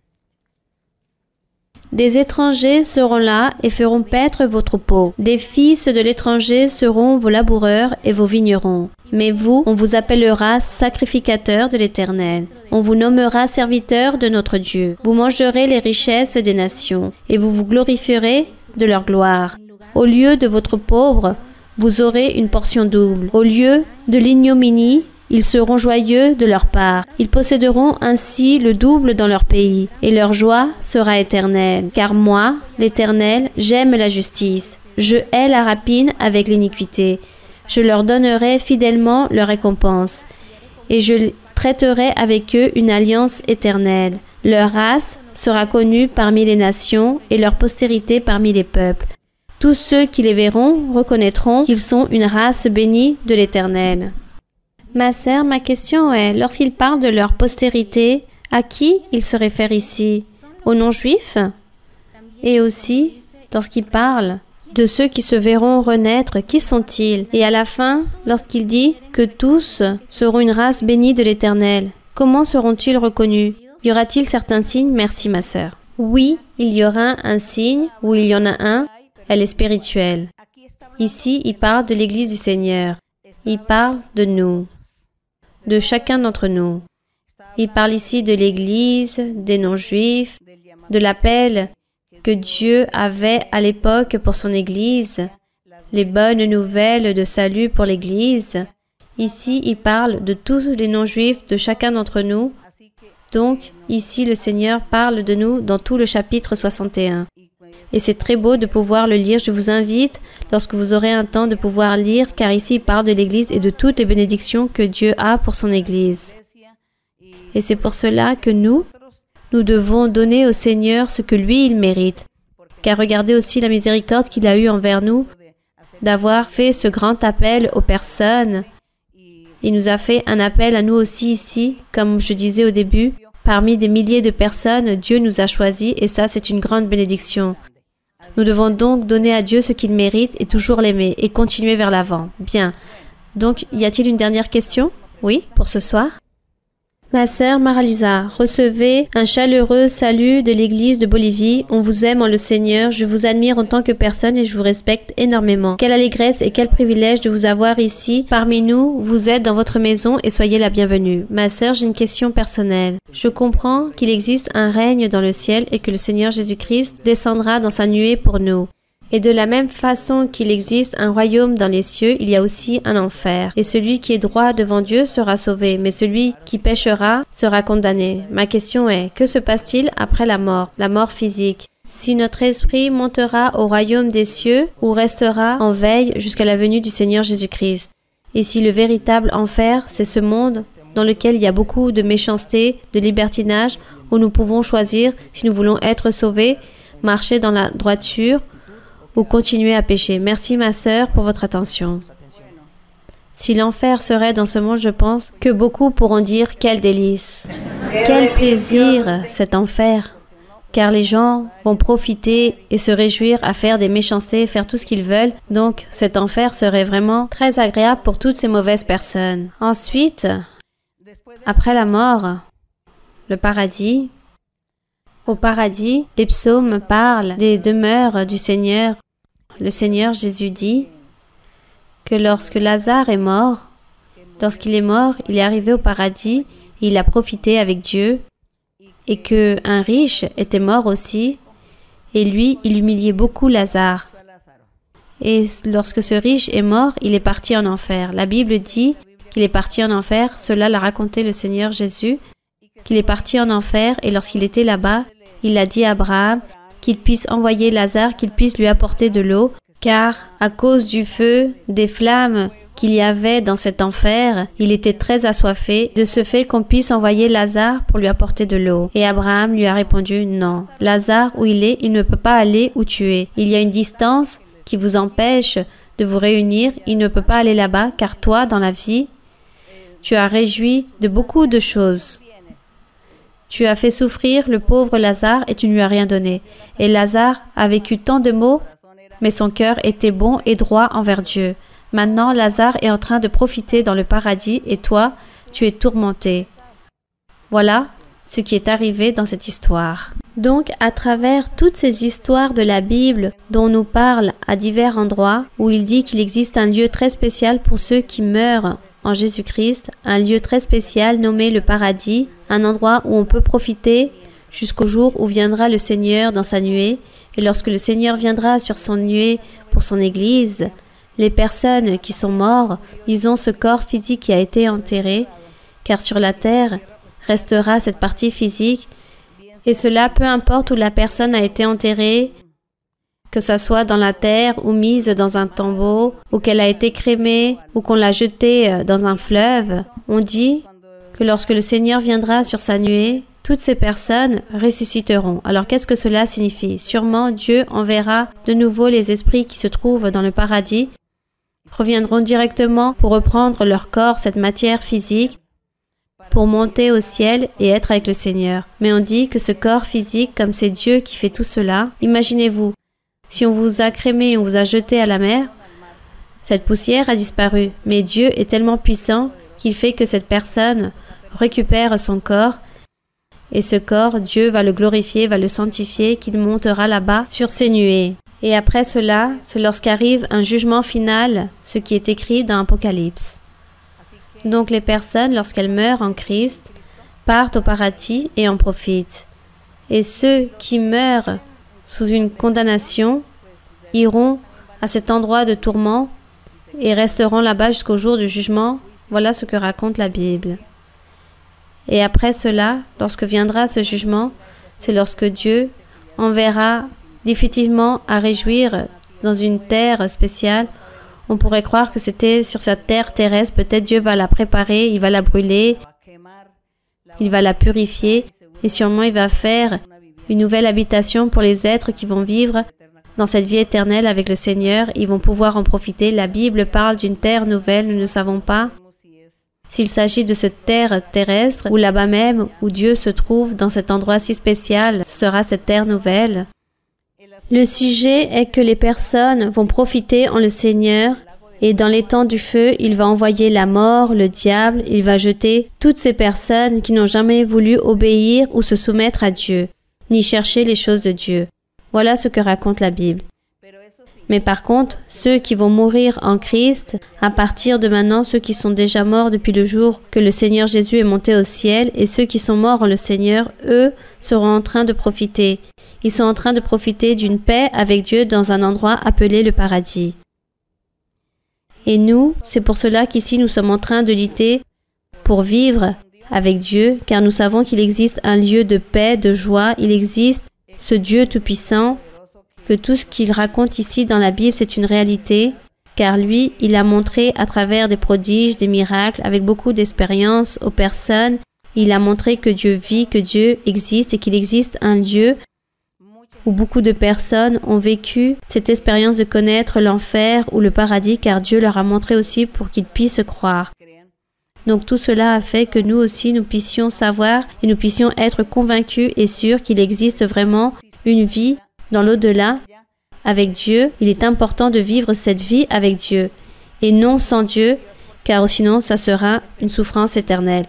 Speaker 1: Des étrangers seront là et feront paître vos troupeaux. Des fils de l'étranger seront vos laboureurs et vos vignerons. Mais vous, on vous appellera sacrificateurs de l'Éternel. On vous nommera serviteurs de notre Dieu. Vous mangerez les richesses des nations et vous vous glorifierez de leur gloire. Au lieu de votre pauvre, vous aurez une portion double. Au lieu de l'ignominie, ils seront joyeux de leur part. Ils posséderont ainsi le double dans leur pays, et leur joie sera éternelle. Car moi, l'Éternel, j'aime la justice. Je hais la rapine avec l'iniquité. Je leur donnerai fidèlement leur récompense, et je traiterai avec eux une alliance éternelle. Leur race sera connue parmi les nations, et leur postérité parmi les peuples. Tous ceux qui les verront reconnaîtront qu'ils sont une race bénie de l'Éternel. Ma sœur, ma question est, lorsqu'il parle de leur postérité, à qui il se réfère ici? Aux non-juifs? Et aussi, lorsqu'il parle de ceux qui se verront renaître, qui sont-ils? Et à la fin, lorsqu'il dit que tous seront une race bénie de l'Éternel, comment seront-ils reconnus? Y aura-t-il certains signes? Merci ma sœur. Oui, il y aura un signe, ou il y en a un, elle est spirituelle. Ici, il parle de l'Église du Seigneur. Il parle de nous, de chacun d'entre nous. Il parle ici de l'Église, des non-juifs, de l'appel que Dieu avait à l'époque pour son Église, les bonnes nouvelles de salut pour l'Église. Ici, il parle de tous les non-juifs, de chacun d'entre nous. Donc, ici, le Seigneur parle de nous dans tout le chapitre 61. Et c'est très beau de pouvoir le lire. Je vous invite, lorsque vous aurez un temps, de pouvoir lire, car ici, il parle de l'Église et de toutes les bénédictions que Dieu a pour son Église. Et c'est pour cela que nous devons donner au Seigneur ce que lui, il mérite. Car regardez aussi la miséricorde qu'il a eue envers nous, d'avoir fait ce grand appel aux personnes. Il nous a fait un appel à nous aussi ici, comme je disais au début. Parmi des milliers de personnes, Dieu nous a choisis et ça, c'est une grande bénédiction. Nous devons donc donner à Dieu ce qu'il mérite et toujours l'aimer et continuer vers l'avant. Bien. Donc, y a-t-il une dernière question? Oui, pour ce soir? Ma sœur Maralusa, recevez un chaleureux salut de l'Église de Bolivie. On vous aime en le Seigneur. Je vous admire en tant que personne et je vous respecte énormément. Quelle allégresse et quel privilège de vous avoir ici parmi nous. Vous êtes dans votre maison et soyez la bienvenue. Ma sœur, j'ai une question personnelle. Je comprends qu'il existe un règne dans le ciel et que le Seigneur Jésus-Christ descendra dans sa nuée pour nous. Et de la même façon qu'il existe un royaume dans les cieux, il y a aussi un enfer. Et celui qui est droit devant Dieu sera sauvé, mais celui qui péchera sera condamné. Ma question est, que se passe-t-il après la mort physique? Si notre esprit montera au royaume des cieux ou restera en veille jusqu'à la venue du Seigneur Jésus-Christ? Et si le véritable enfer, c'est ce monde dans lequel il y a beaucoup de méchanceté, de libertinage, où nous pouvons choisir si nous voulons être sauvés, marcher dans la droiture, ou continuer à pécher. Merci ma sœur pour votre attention. Si l'enfer serait dans ce monde, je pense que beaucoup pourront dire quel délice, quel plaisir cet enfer, car les gens vont profiter et se réjouir à faire des méchancetés, faire tout ce qu'ils veulent. Donc cet enfer serait vraiment très agréable pour toutes ces mauvaises personnes. Ensuite, après la mort, le paradis. Au paradis, les psaumes parlent des demeures du Seigneur. Le Seigneur Jésus dit que lorsque Lazare est mort, lorsqu'il est mort, il est arrivé au paradis, il a profité avec Dieu, et que un riche était mort aussi, et lui, il humiliait beaucoup Lazare. Et lorsque ce riche est mort, il est parti en enfer. La Bible dit qu'il est parti en enfer, cela l'a raconté le Seigneur Jésus, qu'il est parti en enfer, et lorsqu'il était là-bas, il a dit à Abraham qu'il puisse envoyer Lazare, qu'il puisse lui apporter de l'eau, car à cause du feu, des flammes qu'il y avait dans cet enfer, il était très assoiffé de ce fait qu'on puisse envoyer Lazare pour lui apporter de l'eau. Et Abraham lui a répondu, non, Lazare où il est, il ne peut pas aller où tu es. Il y a une distance qui vous empêche de vous réunir, il ne peut pas aller là-bas, car toi, dans la vie, tu as réjoui de beaucoup de choses. Tu as fait souffrir le pauvre Lazare et tu ne lui as rien donné. Et Lazare a vécu tant de maux, mais son cœur était bon et droit envers Dieu. Maintenant, Lazare est en train de profiter dans le paradis et toi, tu es tourmenté. Voilà ce qui est arrivé dans cette histoire. Donc, à travers toutes ces histoires de la Bible dont on nous parle à divers endroits, où il dit qu'il existe un lieu très spécial pour ceux qui meurent en Jésus-Christ, un lieu très spécial nommé le paradis, un endroit où on peut profiter jusqu'au jour où viendra le Seigneur dans sa nuée. Et lorsque le Seigneur viendra sur son nuée pour son Église, les personnes qui sont mortes, ils ont ce corps physique qui a été enterré, car sur la terre restera cette partie physique, et cela peu importe où la personne a été enterrée, que ça soit dans la terre ou mise dans un tombeau, ou qu'elle a été crémée, ou qu'on l'a jetée dans un fleuve. On dit que lorsque le Seigneur viendra sur sa nuée, toutes ces personnes ressusciteront. Alors qu'est-ce que cela signifie? Sûrement Dieu enverra de nouveau les esprits qui se trouvent dans le paradis, reviendront directement pour reprendre leur corps, cette matière physique, pour monter au ciel et être avec le Seigneur. Mais on dit que ce corps physique, comme c'est Dieu qui fait tout cela, imaginez-vous, si on vous a crémé et on vous a jeté à la mer, cette poussière a disparu. Mais Dieu est tellement puissant qu'il fait que cette personne récupère son corps. Et ce corps, Dieu va le glorifier, va le sanctifier, qu'il montera là-bas sur ses nuées. Et après cela, c'est lorsqu'arrive un jugement final, ce qui est écrit dans Apocalypse. Donc les personnes, lorsqu'elles meurent en Christ, partent au paradis et en profitent. Et ceux qui meurent sous une condamnation iront à cet endroit de tourment et resteront là-bas jusqu'au jour du jugement. Voilà ce que raconte la Bible. Et après cela, lorsque viendra ce jugement, c'est lorsque Dieu enverra définitivement à réjouir dans une terre spéciale. On pourrait croire que c'était sur cette terre terrestre. Peut-être Dieu va la préparer, il va la brûler, il va la purifier et sûrement il va faire une nouvelle habitation pour les êtres qui vont vivre dans cette vie éternelle avec le Seigneur. Ils vont pouvoir en profiter. La Bible parle d'une terre nouvelle, nous ne savons pas s'il s'agit de cette terre terrestre ou là-bas même où Dieu se trouve dans cet endroit si spécial, ce sera cette terre nouvelle. Le sujet est que les personnes vont profiter en le Seigneur et dans les temps du feu, il va envoyer la mort, le diable, il va jeter toutes ces personnes qui n'ont jamais voulu obéir ou se soumettre à Dieu, ni chercher les choses de Dieu. Voilà ce que raconte la Bible. Mais par contre, ceux qui vont mourir en Christ, à partir de maintenant, ceux qui sont déjà morts depuis le jour que le Seigneur Jésus est monté au ciel, et ceux qui sont morts en le Seigneur, eux, seront en train de profiter. Ils sont en train de profiter d'une paix avec Dieu dans un endroit appelé le paradis. Et nous, c'est pour cela qu'ici nous sommes en train de lutter pour vivre avec Dieu, car nous savons qu'il existe un lieu de paix, de joie, il existe ce Dieu tout-puissant, que tout ce qu'il raconte ici dans la Bible, c'est une réalité, car lui, il a montré à travers des prodiges, des miracles, avec beaucoup d'expérience aux personnes, il a montré que Dieu vit, que Dieu existe et qu'il existe un lieu où beaucoup de personnes ont vécu cette expérience de connaître l'enfer ou le paradis, car Dieu leur a montré aussi pour qu'ils puissent croire. Donc tout cela a fait que nous aussi, nous puissions savoir et nous puissions être convaincus et sûrs qu'il existe vraiment une vie dans l'au-delà, avec Dieu. Il est important de vivre cette vie avec Dieu et non sans Dieu, car sinon ça sera une souffrance éternelle.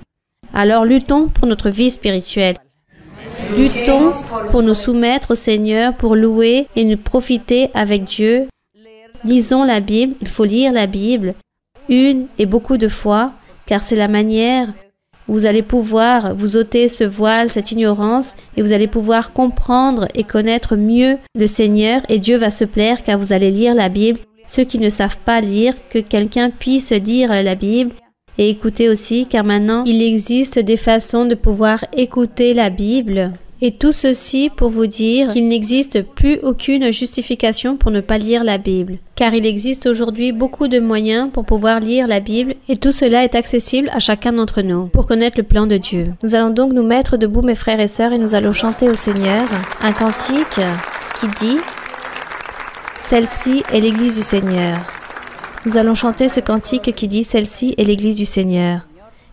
Speaker 1: Alors luttons pour notre vie spirituelle. Luttons pour nous soumettre au Seigneur, pour louer et nous profiter avec Dieu. Lisons la Bible, il faut lire la Bible une et beaucoup de fois, car c'est la manière où vous allez pouvoir vous ôter ce voile, cette ignorance, et vous allez pouvoir comprendre et connaître mieux le Seigneur, et Dieu va se plaire car vous allez lire la Bible. Ceux qui ne savent pas lire, que quelqu'un puisse lire la Bible et écouter aussi, car maintenant il existe des façons de pouvoir écouter la Bible. Et tout ceci pour vous dire qu'il n'existe plus aucune justification pour ne pas lire la Bible, car il existe aujourd'hui beaucoup de moyens pour pouvoir lire la Bible et tout cela est accessible à chacun d'entre nous pour connaître le plan de Dieu. Nous allons donc nous mettre debout, mes frères et sœurs, et nous allons chanter au Seigneur un cantique qui dit « Celle-ci est l'Église du Seigneur ». Nous allons chanter ce cantique qui dit « Celle-ci est l'Église du Seigneur ».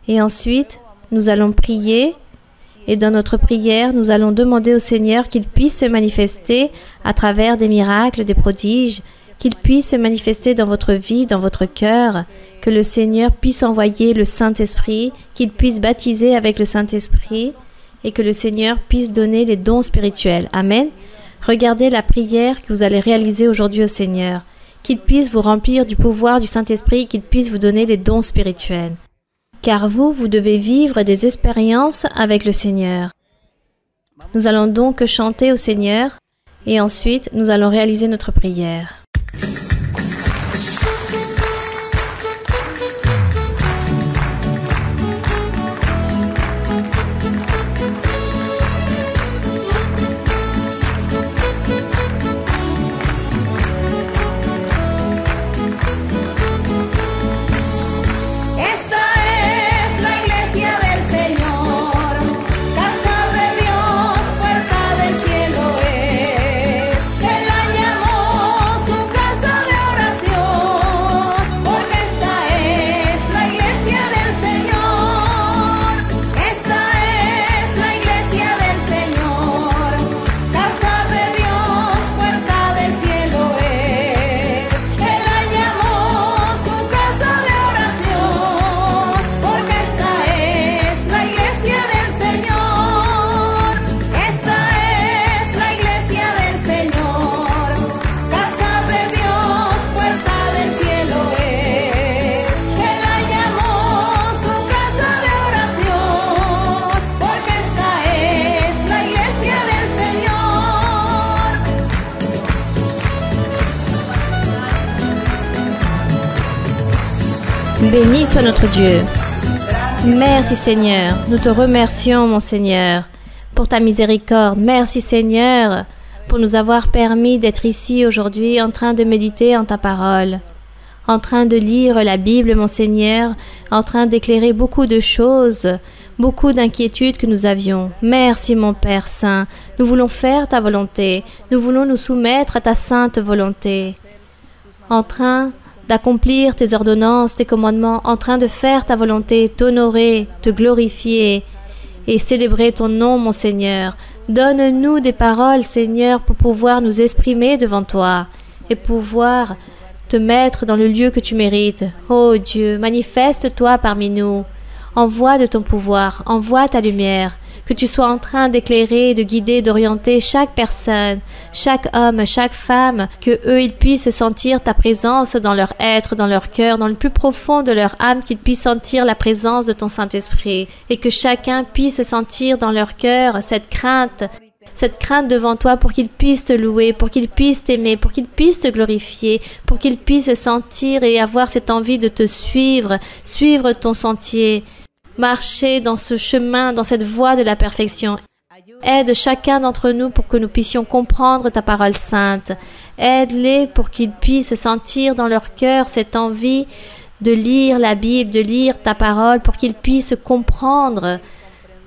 Speaker 1: Et ensuite, nous allons prier. Et dans notre prière, nous allons demander au Seigneur qu'il puisse se manifester à travers des miracles, des prodiges, qu'il puisse se manifester dans votre vie, dans votre cœur, que le Seigneur puisse envoyer le Saint-Esprit, qu'il puisse baptiser avec le Saint-Esprit et que le Seigneur puisse donner les dons spirituels. Amen. Regardez la prière que vous allez réaliser aujourd'hui au Seigneur, qu'il puisse vous remplir du pouvoir du Saint-Esprit, qu'il puisse vous donner les dons spirituels. Car vous devez vivre des expériences avec le Seigneur. Nous allons donc chanter au Seigneur et ensuite nous allons réaliser notre prière.
Speaker 2: Su
Speaker 1: Béni soit notre Dieu. Merci Seigneur. Nous te remercions, mon Seigneur, pour ta miséricorde. Merci Seigneur, pour nous avoir permis d'être ici aujourd'hui en train de méditer en ta parole, en train de lire la Bible, mon Seigneur, en train d'éclairer beaucoup de choses, beaucoup d'inquiétudes que nous avions. Merci mon Père Saint. Nous voulons faire ta volonté. Nous voulons nous soumettre à ta sainte volonté. En train d'accomplir tes ordonnances, tes commandements, en train de faire ta volonté, t'honorer, te glorifier et célébrer ton nom, mon Seigneur. Donne-nous des paroles, Seigneur, pour pouvoir nous exprimer devant toi et pouvoir te mettre dans le lieu que tu mérites. Ô Dieu, manifeste-toi parmi nous. Envoie de ton pouvoir, envoie ta lumière, que tu sois en train d'éclairer, de guider, d'orienter chaque personne, chaque homme, chaque femme, que eux, ils puissent sentir ta présence dans leur être, dans leur cœur, dans le plus profond de leur âme, qu'ils puissent sentir la présence de ton Saint-Esprit et que chacun puisse sentir dans leur cœur cette crainte devant toi pour qu'ils puissent te louer, pour qu'ils puissent t'aimer, pour qu'ils puissent te glorifier, pour qu'ils puissent sentir et avoir cette envie de te suivre, suivre ton sentier, marcher dans ce chemin, dans cette voie de la perfection. Aide chacun d'entre nous pour que nous puissions comprendre ta parole sainte. Aide-les pour qu'ils puissent sentir dans leur cœur cette envie de lire la Bible, de lire ta parole, pour qu'ils puissent comprendre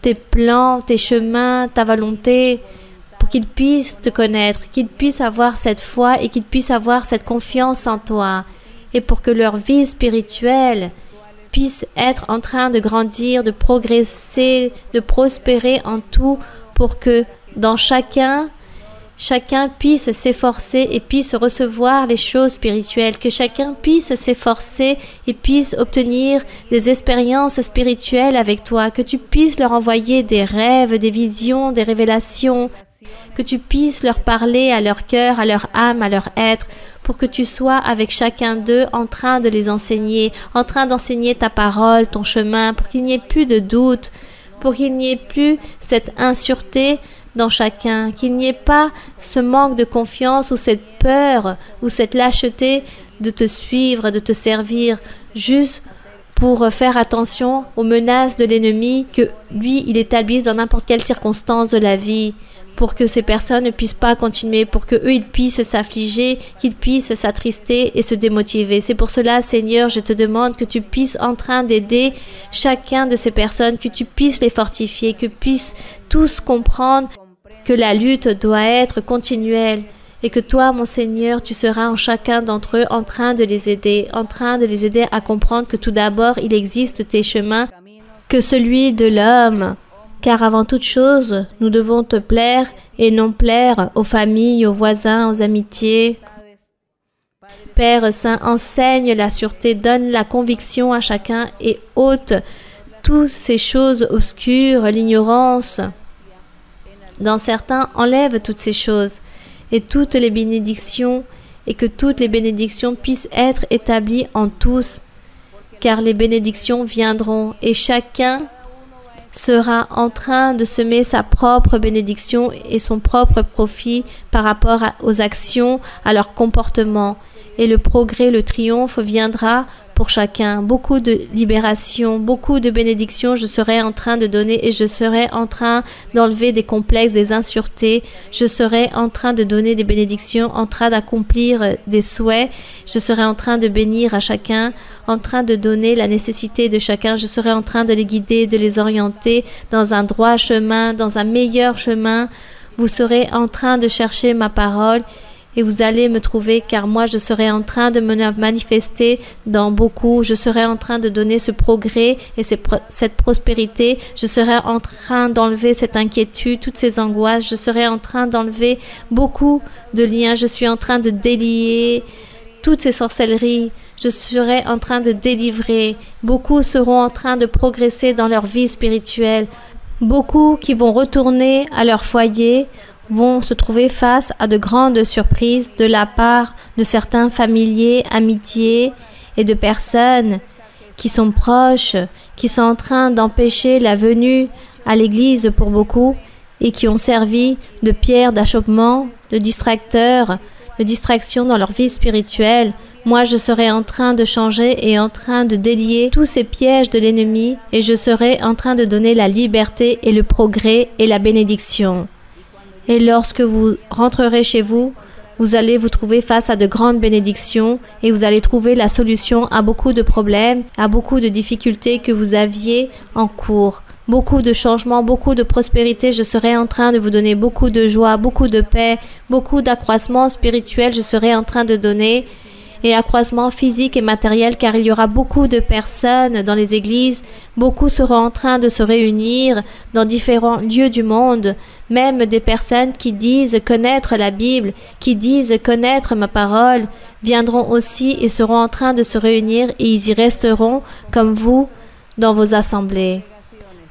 Speaker 1: tes plans, tes chemins, ta volonté, pour qu'ils puissent te connaître, qu'ils puissent avoir cette foi et qu'ils puissent avoir cette confiance en toi, et pour que leur vie spirituelle puisse être en train de grandir, de progresser, de prospérer en tout, pour que dans chacun puisse s'efforcer et puisse recevoir les choses spirituelles, que chacun puisse s'efforcer et puisse obtenir des expériences spirituelles avec toi, que tu puisses leur envoyer des rêves, des visions, des révélations, que tu puisses leur parler à leur cœur, à leur âme, à leur être, pour que tu sois avec chacun d'eux en train de les enseigner, en train d'enseigner ta parole, ton chemin, pour qu'il n'y ait plus de doute, pour qu'il n'y ait plus cette insureté dans chacun, qu'il n'y ait pas ce manque de confiance ou cette peur ou cette lâcheté de te suivre, de te servir, juste pour faire attention aux menaces de l'ennemi que lui, il établisse dans n'importe quelle circonstance de la vie, pour que ces personnes ne puissent pas continuer, pour que eux ils puissent s'affliger, qu'ils puissent s'attrister et se démotiver. C'est pour cela, Seigneur, je te demande que tu puisses en train d'aider chacun de ces personnes, que tu puisses les fortifier, que puissent tous comprendre que la lutte doit être continuelle et que toi, mon Seigneur, tu seras en chacun d'entre eux en train de les aider, à comprendre que tout d'abord, il existe tes chemins que celui de l'homme. Car avant toute chose, nous devons te plaire et non plaire aux familles, aux voisins, aux amitiés. Père Saint, enseigne la sûreté, donne la conviction à chacun et ôte toutes ces choses obscures, l'ignorance. Dans certains, enlève toutes ces choses et toutes les bénédictions, et que toutes les bénédictions puissent être établies en tous, car les bénédictions viendront et chacun sera en train de semer sa propre bénédiction et son propre profit par rapport aux actions, à leur comportement. Et le progrès, le triomphe viendra pour chacun. Beaucoup de libération, beaucoup de bénédictions je serai en train de donner et je serai en train d'enlever des complexes, des insuretés. Je serai en train de donner des bénédictions, en train d'accomplir des souhaits. Je serai en train de bénir à chacun, en train de donner la nécessité de chacun. Je serai en train de les guider, de les orienter dans un droit chemin, dans un meilleur chemin. Vous serez en train de chercher ma parole et vous allez me trouver, car moi je serai en train de me manifester dans beaucoup. Je serai en train de donner ce progrès et cette prospérité. Je serai en train d'enlever cette inquiétude, toutes ces angoisses. Je serai en train d'enlever beaucoup de liens. Je suis en train de délier toutes ces sorcelleries. Je serai en train de délivrer. Beaucoup seront en train de progresser dans leur vie spirituelle. Beaucoup qui vont retourner à leur foyer vont se trouver face à de grandes surprises de la part de certains familiers, amitiés et de personnes qui sont proches, qui sont en train d'empêcher la venue à l'église pour beaucoup et qui ont servi de pierre d'achoppement, de distracteurs, de distraction dans leur vie spirituelle. Moi, je serai en train de changer et en train de délier tous ces pièges de l'ennemi et je serai en train de donner la liberté et le progrès et la bénédiction. Et lorsque vous rentrerez chez vous, vous allez vous trouver face à de grandes bénédictions et vous allez trouver la solution à beaucoup de problèmes, à beaucoup de difficultés que vous aviez en cours. Beaucoup de changements, beaucoup de prospérité. Je serai en train de vous donner beaucoup de joie, beaucoup de paix, beaucoup d'accroissement spirituel. Je serai en train de donner et accroissement physique et matériel car il y aura beaucoup de personnes dans les églises. Beaucoup seront en train de se réunir dans différents lieux du monde. Même des personnes qui disent connaître la Bible, qui disent connaître ma parole, viendront aussi et seront en train de se réunir et ils y resteront comme vous dans vos assemblées.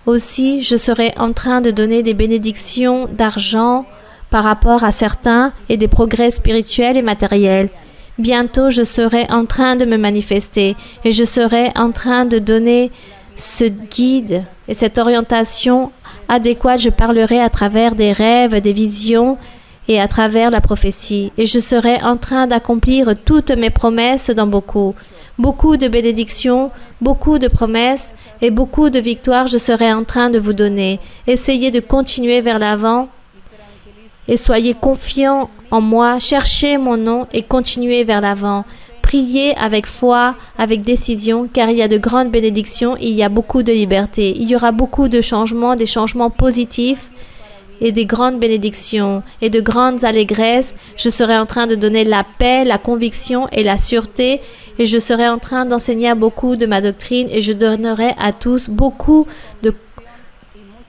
Speaker 1: Aussi, je serai en train de donner des bénédictions d'argent par rapport à certains et des progrès spirituels et matériels. Bientôt, je serai en train de me manifester et je serai en train de donner ce guide et cette orientation adéquate. Je parlerai à travers des rêves, des visions et à travers la prophétie. Et je serai en train d'accomplir toutes mes promesses dans beaucoup de bénédictions, beaucoup de promesses et beaucoup de victoires je serai en train de vous donner. Essayez de continuer vers l'avant et soyez confiants en moi, cherchez mon nom et continuez vers l'avant. Priez avec foi, avec décision, car il y a de grandes bénédictions et il y a beaucoup de liberté. Il y aura beaucoup de changements, des changements positifs et des grandes bénédictions et de grandes allégresses. Je serai en train de donner la paix, la conviction et la sûreté et je serai en train d'enseigner à beaucoup de ma doctrine et je donnerai à tous beaucoup de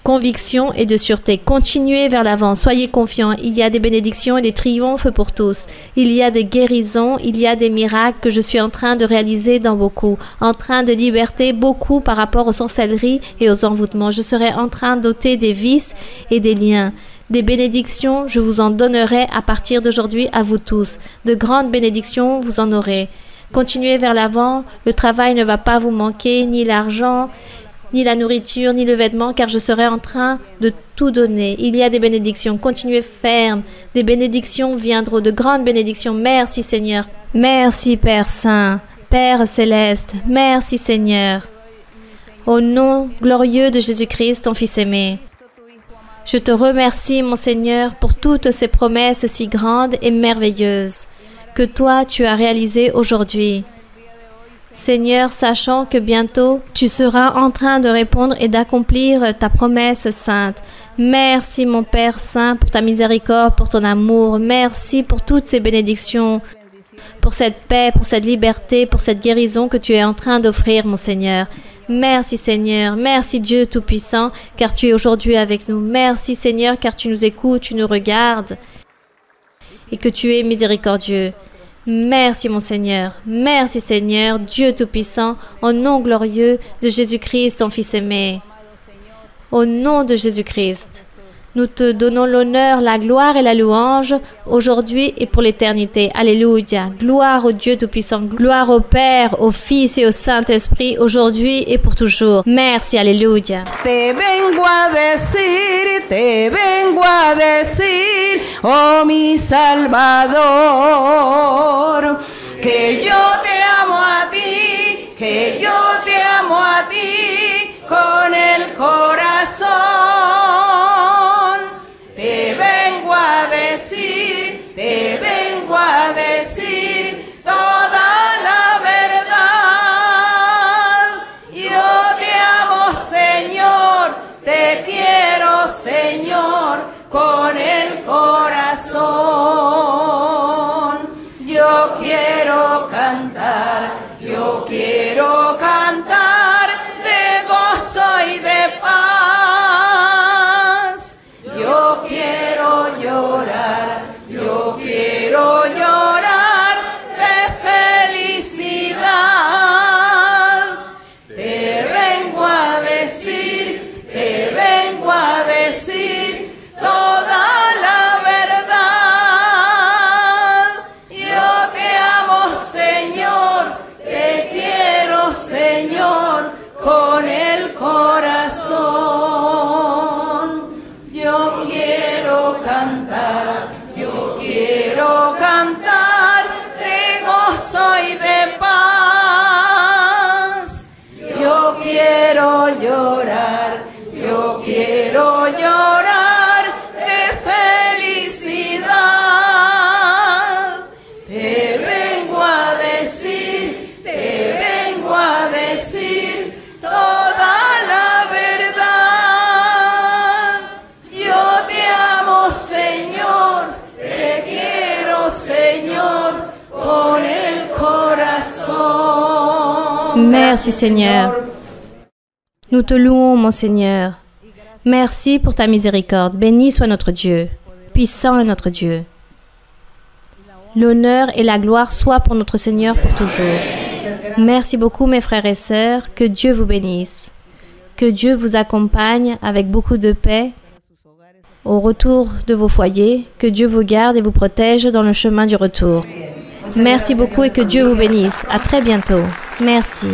Speaker 1: conviction et de sûreté. Continuez vers l'avant, soyez confiants. Il y a des bénédictions et des triomphes pour tous. Il y a des guérisons, il y a des miracles que je suis en train de réaliser dans beaucoup. En train de liberté beaucoup par rapport aux sorcelleries et aux envoûtements. Je serai en train d'ôter des vices et des liens. Des bénédictions, je vous en donnerai à partir d'aujourd'hui à vous tous. De grandes bénédictions, vous en aurez. Continuez vers l'avant. Le travail ne va pas vous manquer, ni l'argent, ni la nourriture, ni le vêtement, car je serai en train de tout donner. Il y a des bénédictions. Continuez ferme. Des bénédictions viendront, de grandes bénédictions. Merci Seigneur. Merci Père Saint, Père Céleste. Merci Seigneur. Au nom glorieux de Jésus-Christ, ton Fils aimé. Je te remercie, mon Seigneur, pour toutes ces promesses si grandes et merveilleuses que toi, tu as réalisées aujourd'hui. Seigneur, sachant que bientôt, tu seras en train de répondre et d'accomplir ta promesse sainte. Merci, mon Père Saint, pour ta miséricorde, pour ton amour. Merci pour toutes ces bénédictions, pour cette paix, pour cette liberté, pour cette guérison que tu es en train d'offrir, mon Seigneur. Merci, Seigneur. Merci, Dieu Tout-Puissant, car tu es aujourd'hui avec nous. Merci, Seigneur, car tu nous écoutes, tu nous regardes et que tu es miséricordieux. Merci mon Seigneur, merci Seigneur, Dieu Tout-Puissant, au nom glorieux de Jésus-Christ, ton Fils aimé. Au nom de Jésus-Christ, nous te donnons l'honneur, la gloire et la louange aujourd'hui et pour l'éternité. Alléluia. Gloire au Dieu Tout-Puissant, gloire au Père, au Fils et au Saint-Esprit, aujourd'hui et pour toujours. Merci, alléluia.
Speaker 2: Te vengo a decir, oh mi Salvador, que yo te amo a ti, que yo te amo a ti con el corazón. Te vengo a decir toda la verdad. Yo te amo, Señor, te quiero, Señor, con el corazón. Yo quiero cantar de gozo y de paz. Yo quiero llorar de felicidad. Te vengo a decir toda quiero llorar, yo quiero llorar de felicidad. Te vengo a decir toda la verdad. Yo te amo, Señor, te quiero, Señor, con el corazón.
Speaker 1: Merci Seigneur. Nous te louons, mon Seigneur. Merci pour ta miséricorde. Béni soit notre Dieu. Puissant est notre Dieu. L'honneur et la gloire soient pour notre Seigneur pour toujours. Merci beaucoup, mes frères et sœurs. Que Dieu vous bénisse. Que Dieu vous accompagne avec beaucoup de paix au retour de vos foyers. Que Dieu vous garde et vous protège dans le chemin du retour. Merci beaucoup et que Dieu vous bénisse. À très bientôt. Merci.